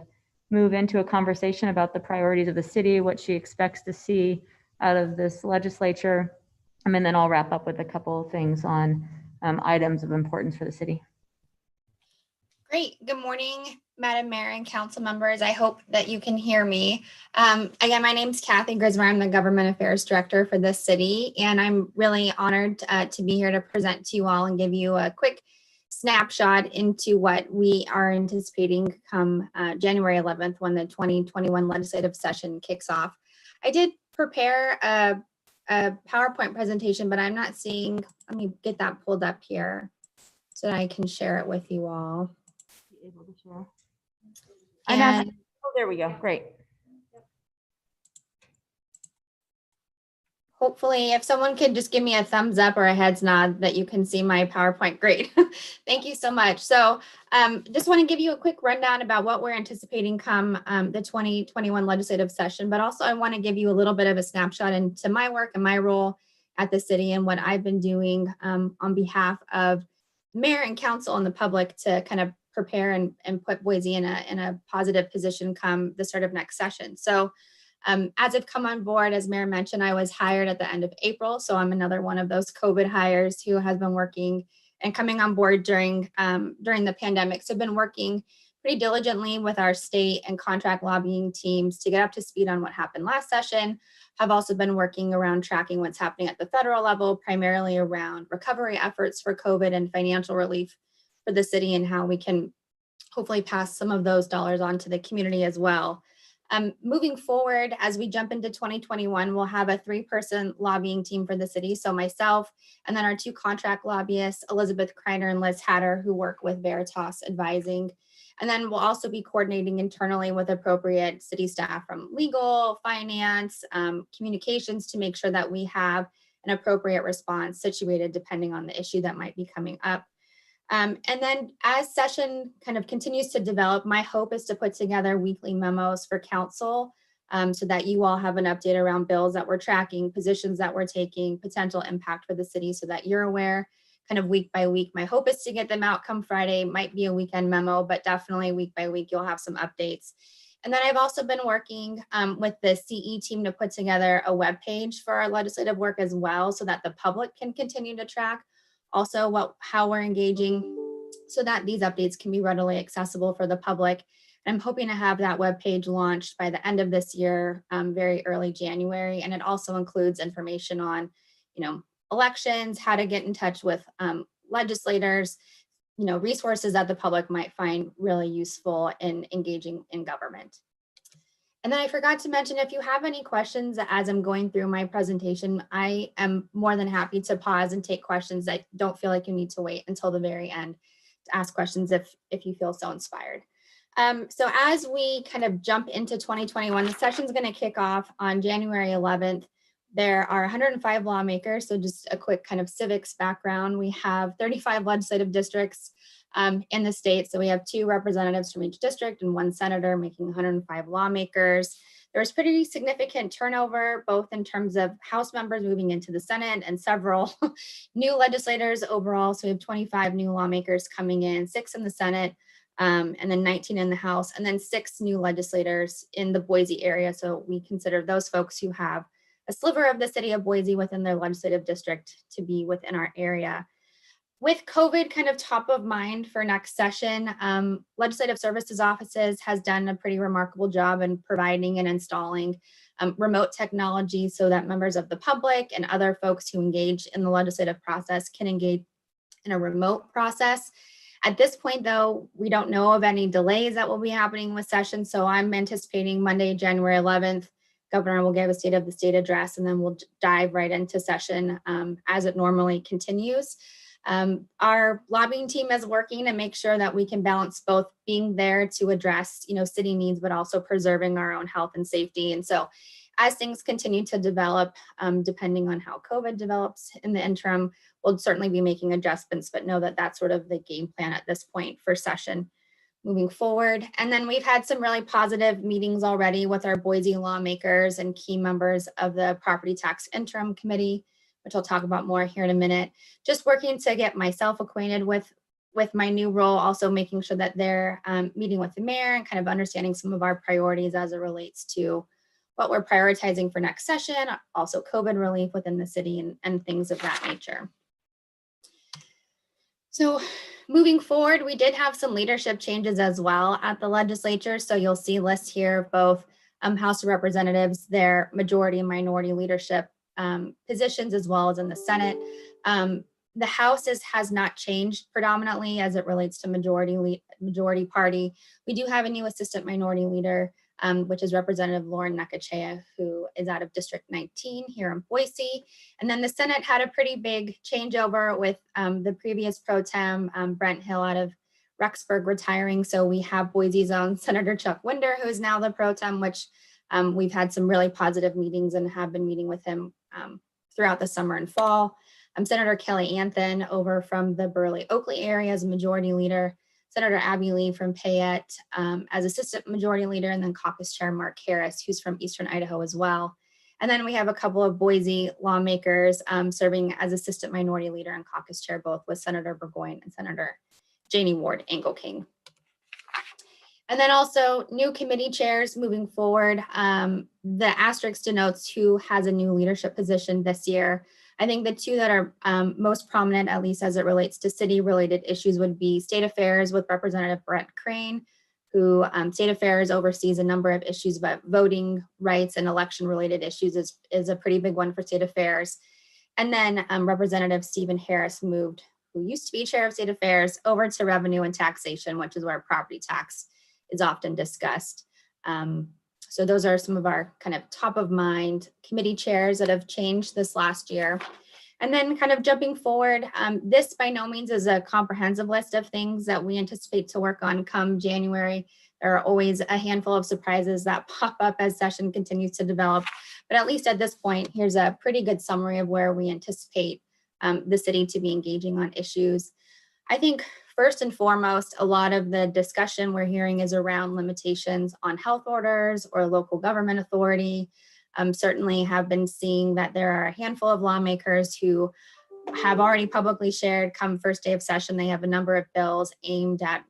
move into a conversation about the priorities of the city, what she expects to see out of this legislature, and then I'll wrap up with a couple of things on items of importance for the city. Great. Good morning, Madam Mayor and council members. I hope that you can hear me. Again, my name is Kathy Griesmeyer. I'm the Government Affairs Director for this city, and I'm really honored to be here to present to you all and give you a quick snapshot into what we are anticipating come January 11th when the 2021 legislative session kicks off. I did prepare a PowerPoint presentation, but I'm not seeing, let me get that pulled up here so that I can share it with you all. Able to share. And Oh, there we go. Great. hopefully, if someone could just give me a thumbs up or a heads nod that you can see my PowerPoint, great. Thank you so much. So just want to give you a quick rundown about what we're anticipating come the 2021 legislative session, but also I want to give you a little bit of a snapshot into my work and my role at the city and what I've been doing on behalf of mayor and council and the public to kind of prepare and put Boise in a positive position come the start of next session. So as I've come on board, as Mayor mentioned, I was hired at the end of April. So I'm another one of those COVID hires who has been working and coming on board during the pandemic. So I've been working pretty diligently with our state and contract lobbying teams to get up to speed on what happened last session. I've also been working around tracking what's happening at the federal level, primarily around recovery efforts for COVID and financial relief for the city and how we can hopefully pass some of those dollars on to the community as well. Moving forward, as we jump into 2021, we'll have a 3-person lobbying team for the city. So myself, and then our 2 contract lobbyists, Elizabeth Kreiner and Liz Hatter, who work with Veritas Advising. And then we'll also be coordinating internally with appropriate city staff from legal, finance, communications to make sure that we have an appropriate response situated depending on the issue that might be coming up. And then as session kind of continues to develop, my hope is to put together weekly memos for council so that you all have an update around bills that we're tracking, positions that we're taking, potential impact for the city so that you're aware kind of week by week. My hope is to get them out come Friday, might be a weekend memo, but definitely week by week, you'll have some updates. And then I've also been working with the CE team to put together a web page for our legislative work as well so that the public can continue to track also how we're engaging so that these updates can be readily accessible for the public. I'm hoping to have that web page launched by the end of this year, very early January. And it also includes information on, elections, how to get in touch with legislators, resources that the public might find really useful in engaging in government. And then I forgot to mention, if you have any questions as I'm going through my presentation, I am more than happy to pause and take questions. that don't feel like you need to wait until the very end to ask questions if you feel so inspired. So as we kind of jump into 2021, the session is going to kick off on January 11th. There are 105 lawmakers, so just a quick kind of civics background. We have 35 legislative districts in the state. So we have 2 representatives from each district and 1 senator, making 105 lawmakers. There's pretty significant turnover, both in terms of House members moving into the Senate and several new legislators overall. So we have 25 new lawmakers coming in, 6 in the Senate, and then 19 in the House, and then 6 new legislators in the Boise area. So we consider those folks who have a sliver of the city of Boise within their legislative district to be within our area. With COVID kind of top of mind for next session, Legislative Services Offices has done a pretty remarkable job in providing and installing remote technology so that members of the public and other folks who engage in the legislative process can engage in a remote process. At this point, though, we don't know of any delays that will be happening with sessions, so I'm anticipating Monday, January 11th, Governor will give a State of the State address, and then we'll dive right into session as it normally continues. Our lobbying team is working to make sure that we can balance both being there to address, city needs, but also preserving our own health and safety. And so as things continue to develop, depending on how COVID develops in the interim, we'll certainly be making adjustments, but know that that's sort of the game plan at this point for session moving forward. And then we've had some really positive meetings already with our Boise lawmakers and key members of the Property Tax Interim Committee, which I'll talk about more here in a minute. Just working to get myself acquainted with my new role, also making sure that they're meeting with the mayor and kind of understanding some of our priorities as it relates to what we're prioritizing for next session, also COVID relief within the city and things of that nature. So moving forward, we did have some leadership changes as well at the legislature. So you'll see lists here of both House of Representatives, their majority and minority leadership positions, as well as in the Senate. The House has not changed predominantly as it relates to majority party. We do have a new assistant minority leader, which is Representative Lauren Nakachea, who is out of District 19 here in Boise. And then the Senate had a pretty big changeover with the previous pro tem, Brent Hill out of Rexburg retiring. So we have Boise's own Senator Chuck Winder, who is now the pro tem, which we've had some really positive meetings and have been meeting with him throughout the summer and fall. Senator Kelly Anthony over from the Burley-Oakley area as majority leader, Senator Abby Lee from Payette as assistant majority leader, and then caucus chair Mark Harris, who's from Eastern Idaho as well. And then we have a couple of Boise lawmakers serving as assistant minority leader and caucus chair, both with Senator Burgoyne and Senator Janie Ward Engelking. And then also new committee chairs moving forward. The asterisk denotes who has a new leadership position this year. I think the two that are most prominent, at least as it relates to city-related issues, would be State Affairs with Representative Brett Crane, who State Affairs oversees a number of issues about voting rights and election-related issues is a pretty big one for State Affairs. And then Representative Stephen Harris moved, who used to be Chair of State Affairs, over to Revenue and Taxation, which is where property tax is often discussed. So those are some of our kind of top of mind committee chairs that have changed this last year. And then kind of jumping forward, this by no means is a comprehensive list of things that we anticipate to work on come January. There are always a handful of surprises that pop up as session continues to develop. But at least at this point, here's a pretty good summary of where we anticipate the city to be engaging on issues. I think first and foremost, a lot of the discussion we're hearing is around limitations on health orders or local government authority. Certainly have been seeing that there are a handful of lawmakers who have already publicly shared come first day of session, they have a number of bills aimed at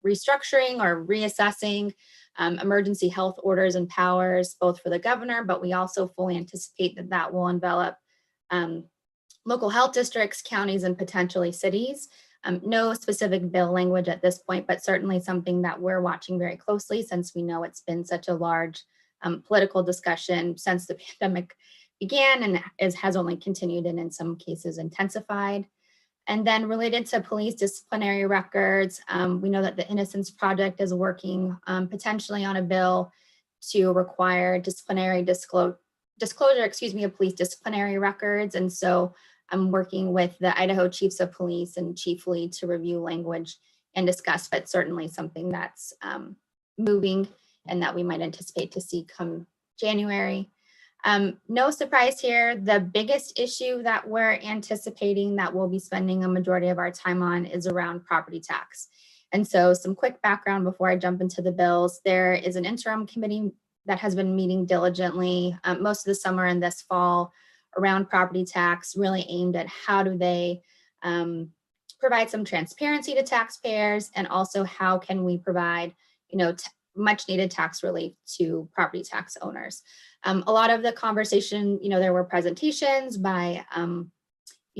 restructuring or reassessing emergency health orders and powers, both for the governor, but we also fully anticipate that that will envelop local health districts, counties, and potentially cities. No specific bill language at this point, but certainly something that we're watching very closely since we know it's been such a large political discussion since the pandemic began and has only continued and in some cases intensified. And then related to police disciplinary records, we know that the Innocence Project is working potentially on a bill to require disciplinary disclosure, of police disciplinary records. And so I'm working with the Idaho Chiefs of Police and Chief Lee to review language and discuss, but certainly something that's moving and that we might anticipate to see come January. No surprise here, the biggest issue that we're anticipating that we'll be spending a majority of our time on is around property tax. And so some quick background before I jump into the bills. There is an interim committee that has been meeting diligently most of the summer and this fall around property tax, really aimed at how do they provide some transparency to taxpayers, and also how can we provide, much needed tax relief to property tax owners. A lot of the conversation, there were presentations by,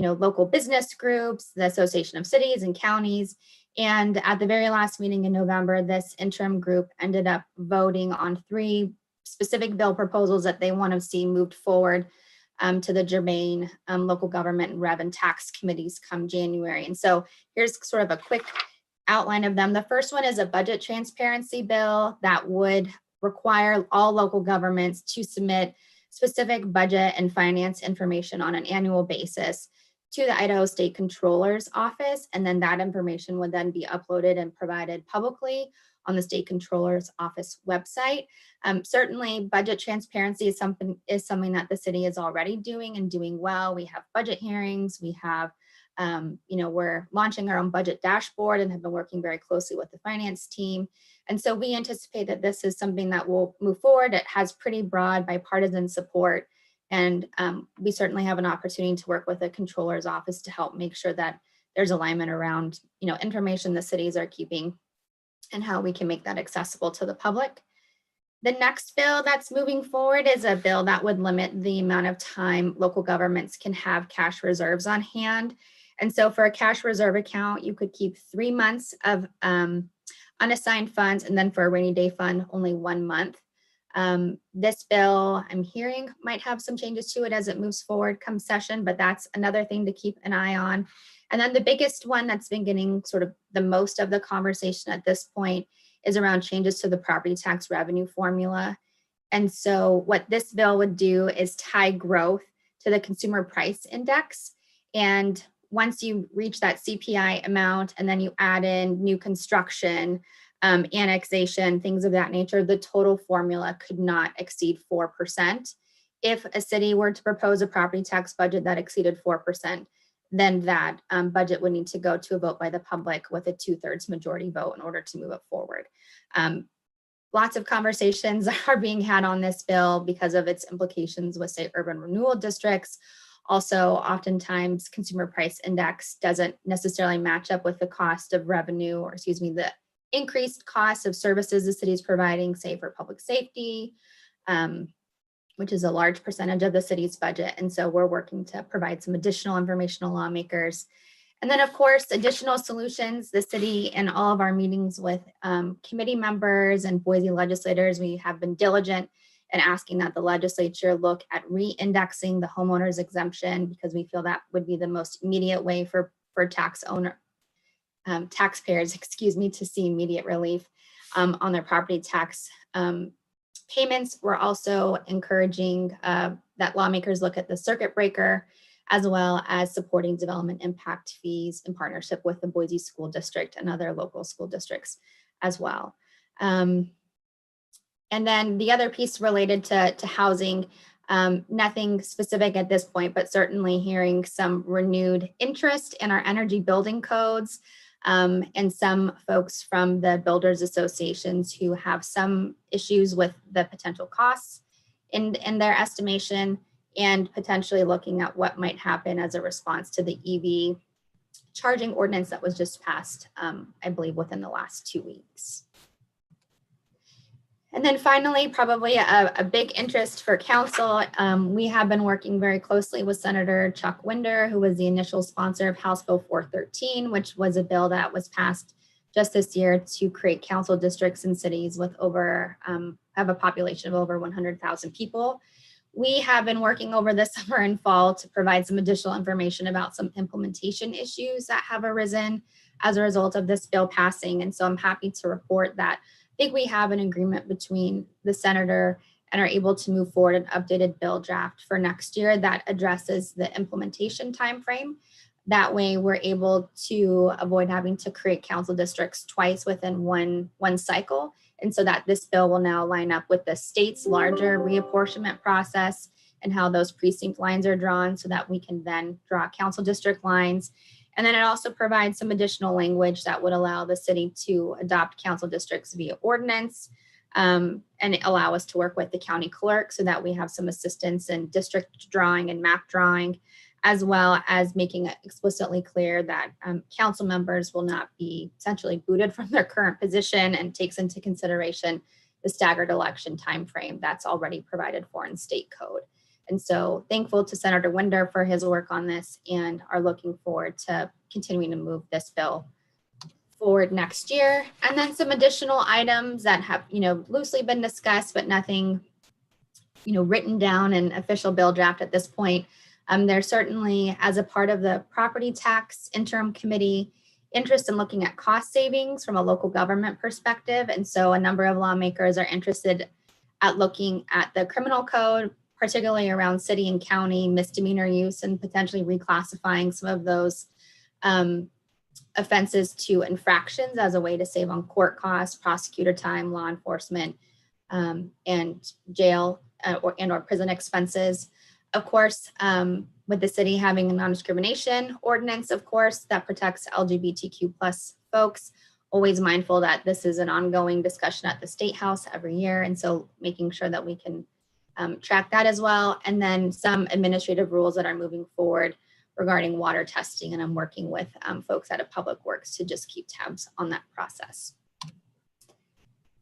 local business groups, the Association of Cities and Counties. And at the very last meeting in November, this interim group ended up voting on 3 specific bill proposals that they want to see moved forward to the germane local government and rev and tax committees come January. And so here's sort of a quick outline of them. The first one is a budget transparency bill that would require all local governments to submit specific budget and finance information on an annual basis to the Idaho State Controller's Office. And then that information would then be uploaded and provided publicly on the State Controller's Office website. Certainly budget transparency is something that the city is already doing and doing well. We have budget hearings, we have, we're launching our own budget dashboard and have been working very closely with the finance team. And so we anticipate that this is something that will move forward. It has pretty broad bipartisan support. And we certainly have an opportunity to work with the Controller's Office to help make sure that there's alignment around, information the cities are keeping and how we can make that accessible to the public. The next bill that's moving forward is a bill that would limit the amount of time local governments can have cash reserves on hand. And so for a cash reserve account, you could keep 3 months of unassigned funds, and then for a rainy day fund, only 1 month. This bill, I'm hearing, might have some changes to it as it moves forward come session, but that's another thing to keep an eye on. And then the biggest one that's been getting sort of the most of the conversation at this point is around changes to the property tax revenue formula. And so what this bill would do is tie growth to the consumer price index. And once you reach that CPI amount, and then you add in new construction, annexation, things of that nature, the total formula could not exceed 4%. If a city were to propose a property tax budget that exceeded 4%, then that budget would need to go to a vote by the public with a 2/3 majority vote in order to move it forward. Lots of conversations are being had on this bill because of its implications with, say, urban renewal districts. Also, oftentimes, consumer price index doesn't necessarily match up with the cost of revenue, or the increased cost of services the city is providing, say, for public safety, which is a large percentage of the city's budget. And so we're working to provide some additional information to lawmakers. And then, of course, additional solutions. The city, in all of our meetings with committee members and Boise legislators, we have been diligent in asking that the legislature look at re-indexing the homeowner's exemption, because we feel that would be the most immediate way for taxpayers, to see immediate relief on their property tax payments. We're also encouraging that lawmakers look at the circuit breaker, as well as supporting development impact fees in partnership with the Boise School District and other local school districts as well. And then the other piece related to housing, nothing specific at this point, but certainly hearing some renewed interest in our energy building codes, and some folks from the builders associations who have some issues with the potential costs in their estimation, and potentially looking at what might happen as a response to the EV charging ordinance that was just passed, I believe, within the last 2 weeks. And then finally, probably a big interest for council, we have been working very closely with Senator Chuck Winder, who was the initial sponsor of House Bill 413, which was a bill that was passed just this year to create council districts in cities with have a population of over 100,000 people. We have been working over the summer and fall to provide some additional information about some implementation issues that have arisen as a result of this bill passing. And so I'm happy to report that I think we have an agreement between the senator and are able to move forward an updated bill draft for next year that addresses the implementation timeframe. That way we're able to avoid having to create council districts twice within one cycle. And so that this bill will now line up with the state's larger reapportionment process and how those precinct lines are drawn, so that we can then draw council district lines. And then it also provides some additional language that would allow the city to adopt council districts via ordinance, and allow us to work with the county clerk so that we have some assistance in district drawing and map drawing, as well as making it explicitly clear that council members will not be essentially booted from their current position, and takes into consideration the staggered election timeframe that's already provided for in state code. And so thankful to Senator Winder for his work on this, and are looking forward to continuing to move this bill forward next year. And then some additional items that have, loosely been discussed, but nothing, written down in official bill draft at this point. There's certainly, as a part of the property tax interim committee, interest in looking at cost savings from a local government perspective. And so a number of lawmakers are interested at looking at the criminal code, particularly around city and county misdemeanor use, and potentially reclassifying some of those offenses to infractions as a way to save on court costs, prosecutor time, law enforcement, and jail or prison expenses. Of course, with the city having a non-discrimination ordinance, of course, that protects LGBTQ plus folks, always mindful that this is an ongoing discussion at the State House every year. And so making sure that we can track that as well. And then some administrative rules that are moving forward regarding water testing. And I'm working with folks out of Public Works to just keep tabs on that process.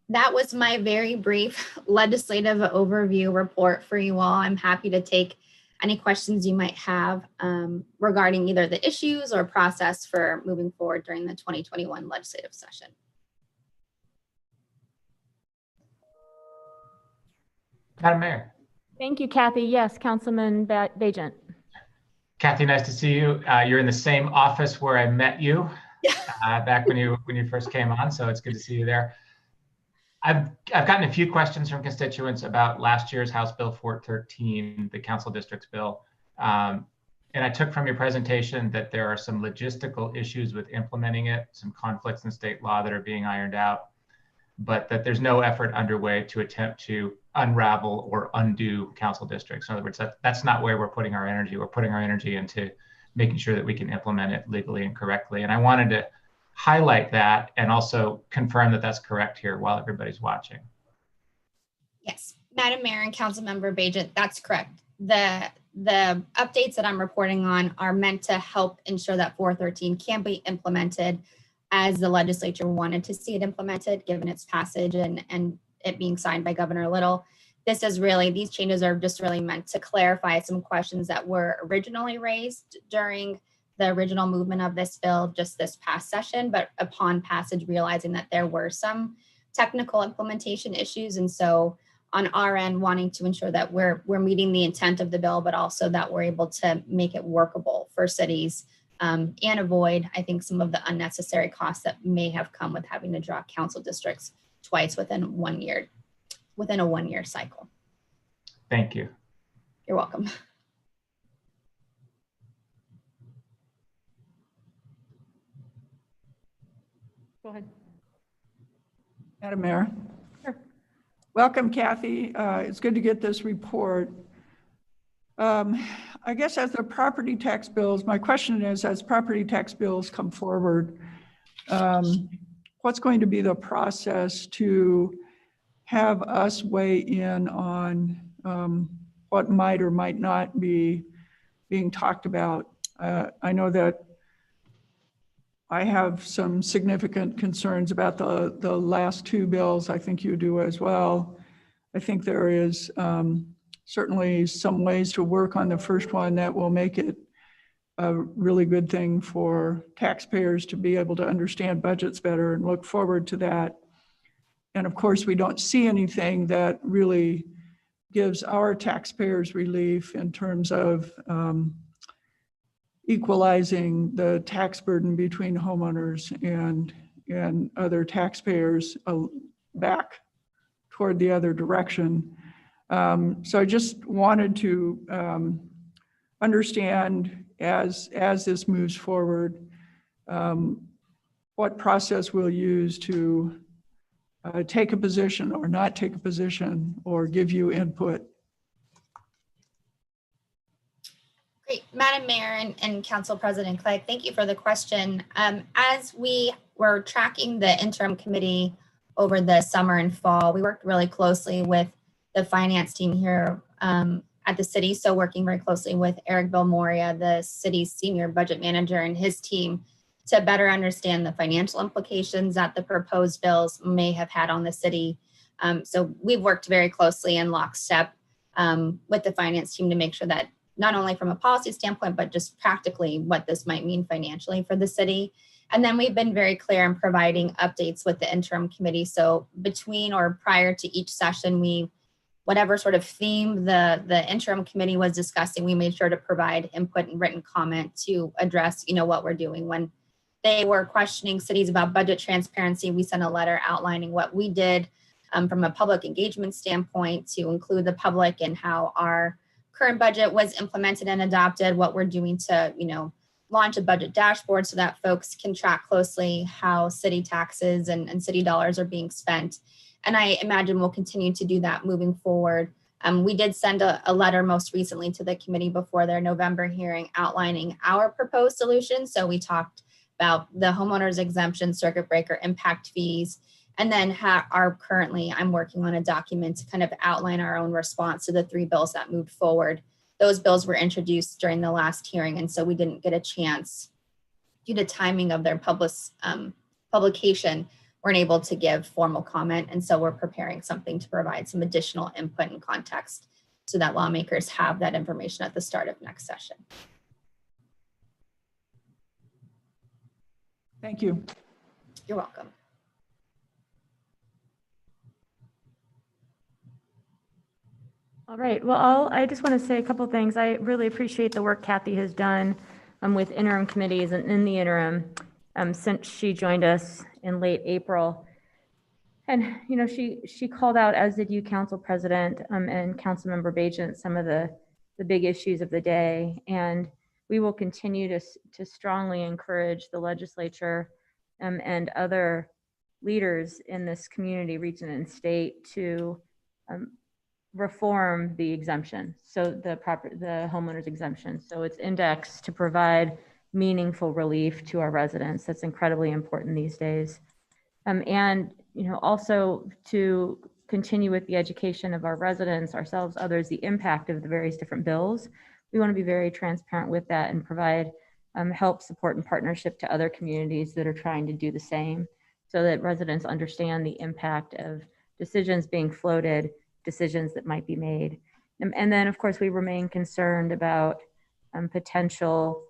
That was my very brief legislative overview report for you all. I'm happy to take any questions you might have regarding either the issues or process for moving forward during the 2021 legislative session. Madam Mayor. Thank you, Kathy. Yes, Councilman Bajent. Kathy, nice to see you. You're in the same office where I met you back when you first came on, so it's good to see you there. I've gotten a few questions from constituents about last year's House Bill 413, the council districts bill. And I took from your presentation that there are some logistical issues with implementing it, some conflicts in state law that are being ironed out, but that there's no effort underway to attempt to unravel or undo council districts. In other words, that's not where we're putting our energy. We're putting our energy into making sure that we can implement it legally and correctly. And I wanted to highlight that and also confirm that that's correct here while everybody's watching. Yes, Madam Mayor and Councilmember Bajent, that's correct. The updates that I'm reporting on are meant to help ensure that 413 can be implemented as the legislature wanted to see it implemented, given its passage and it being signed by Governor Little. These changes are just really meant to clarify some questions that were originally raised during the original movement of this bill just this past session, but upon passage, realizing that there were some technical implementation issues. And so on our end, wanting to ensure that we're meeting the intent of the bill, but also that we're able to make it workable for cities and avoid, I think, some of the unnecessary costs that may have come with having to draw council districts twice within a 1 year cycle. Thank you. You're welcome. Go ahead. Madam Mayor. Sure. Welcome, Kathy. It's good to get this report. I guess as the property tax bills, my question is, as property tax bills come forward, what's going to be the process to have us weigh in on what might or might not be being talked about? I know that I have some significant concerns about the last two bills. I think you do as well. I think there is certainly some ways to work on the first one that will make it a really good thing for taxpayers to be able to understand budgets better and look forward to that. And of course, we don't see anything that really gives our taxpayers relief in terms of equalizing the tax burden between homeowners and other taxpayers back toward the other direction. So I just wanted to understand as this moves forward, what process we'll use to take a position or not take a position or give you input. Great, Madam Mayor and Council President Clegg, thank you for the question. As we were tracking the interim committee over the summer and fall, we worked really closely with the finance team here at the city. So working very closely with Eric Belmoria, the city's senior budget manager, and his team to better understand the financial implications that the proposed bills may have had on the city. So we've worked very closely in lockstep with the finance team to make sure that not only from a policy standpoint, but just practically what this might mean financially for the city. And then we've been very clear in providing updates with the interim committee. So between or prior to each session, whatever sort of theme the interim committee was discussing, we made sure to provide input and written comment to address, what we're doing. When they were questioning cities about budget transparency, we sent a letter outlining what we did from a public engagement standpoint to include the public and how our current budget was implemented and adopted, what we're doing to, launch a budget dashboard so that folks can track closely how city taxes and city dollars are being spent. And I imagine we'll continue to do that moving forward. We did send a letter most recently to the committee before their November hearing outlining our proposed solution. So we talked about the homeowners exemption, circuit breaker impact fees, and then I'm working on a document to kind of outline our own response to the 3 bills that moved forward. Those bills were introduced during the last hearing, and so we didn't get a chance, due to timing of their publication, weren't able to give formal comment. And so we're preparing something to provide some additional input and context so that lawmakers have that information at the start of next session. Thank you. You're welcome. All right, well, I just want to say a couple of things. I really appreciate the work Kathy has done with interim committees and in the interim since she joined us in late April. And, she called out, as did you, Council President and Councilmember Bajent, some of the big issues of the day. And we will continue to strongly encourage the legislature and other leaders in this community, region, and state to reform the exemption, so the homeowners exemption, so it's indexed to provide meaningful relief to our residents. That's incredibly important these days, and also to continue with the education of our residents, ourselves, others, the impact of the various different bills. We want to be very transparent with that and provide help, support, and partnership to other communities that are trying to do the same, so that residents understand the impact of decisions being floated, decisions that might be made. And then, of course, we remain concerned about potential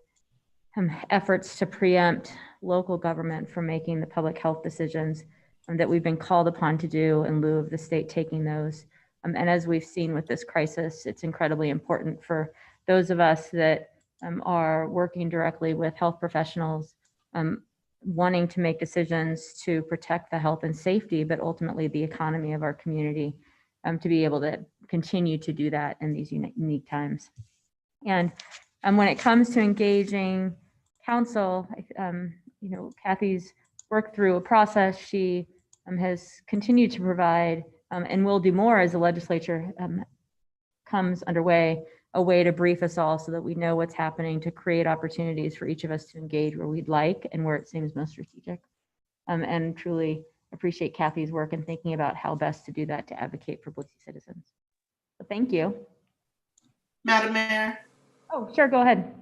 efforts to preempt local government from making the public health decisions that we've been called upon to do in lieu of the state taking those. And as we've seen with this crisis, it's incredibly important for those of us that are working directly with health professionals, wanting to make decisions to protect the health and safety, but ultimately the economy of our community, to be able to continue to do that in these unique times. And when it comes to engaging council, Kathy's worked through a process. She has continued to provide and will do more as the legislature comes underway, a way to brief us all so that we know what's happening, to create opportunities for each of us to engage where we'd like and where it seems most strategic. And truly appreciate Kathy's work in thinking about how best to do that to advocate for Boise citizens. So thank you. Madam Mayor. Oh, sure, go ahead.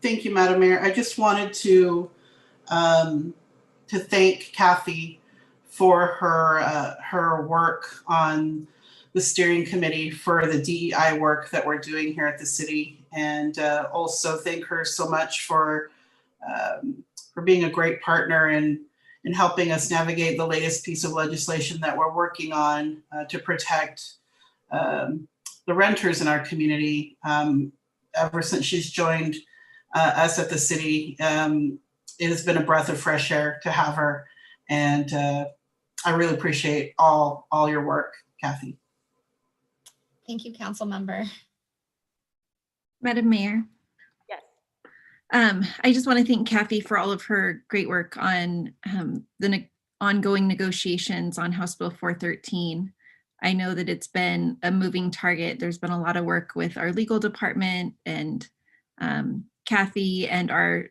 Thank you, Madam Mayor. I just wanted to thank Kathy for her work on the steering committee for the DEI work that we're doing here at the city, and also thank her so much for being a great partner in helping us navigate the latest piece of legislation that we're working on to protect the renters in our community. Ever since she's joined us at the city, it has been a breath of fresh air to have her. And I really appreciate all your work, Kathy. Thank you, Council Member. Madam Mayor. I just want to thank Kathy for all of her great work on the ongoing negotiations on House Bill 413. I know that it's been a moving target. There's been a lot of work with our legal department and Kathy and our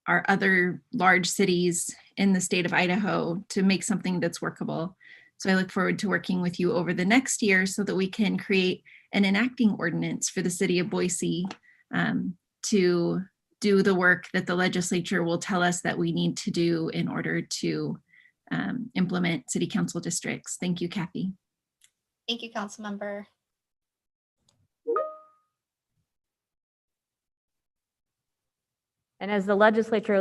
other large cities in the state of Idaho to make something that's workable. So I look forward to working with you over the next year so that we can create an enacting ordinance for the city of Boise to do the work that the legislature will tell us that we need to do in order to implement city council districts. Thank you, Kathy. Thank you, Council Member. And as the legislature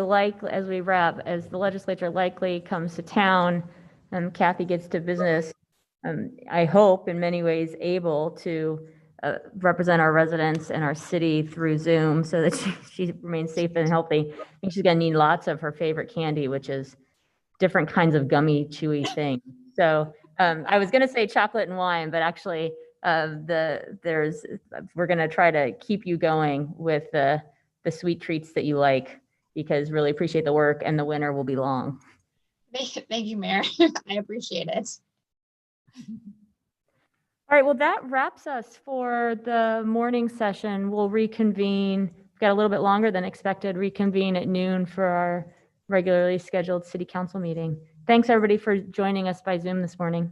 as we wrap, as the legislature likely comes to town, Kathy gets to business, I hope in many ways able to represent our residents and our city through Zoom so that she remains safe and healthy. I think she's gonna need lots of her favorite candy, which is different kinds of gummy, chewy things. So I was gonna say chocolate and wine, but actually we're gonna try to keep you going with the sweet treats that you like, because really appreciate the work and the winter will be long. Thank you, Mayor. I appreciate it. All right, well, that wraps us for the morning session. We'll reconvene. We've got a little bit longer than expected, reconvene at noon for our regularly scheduled city council meeting. Thanks everybody for joining us by Zoom this morning.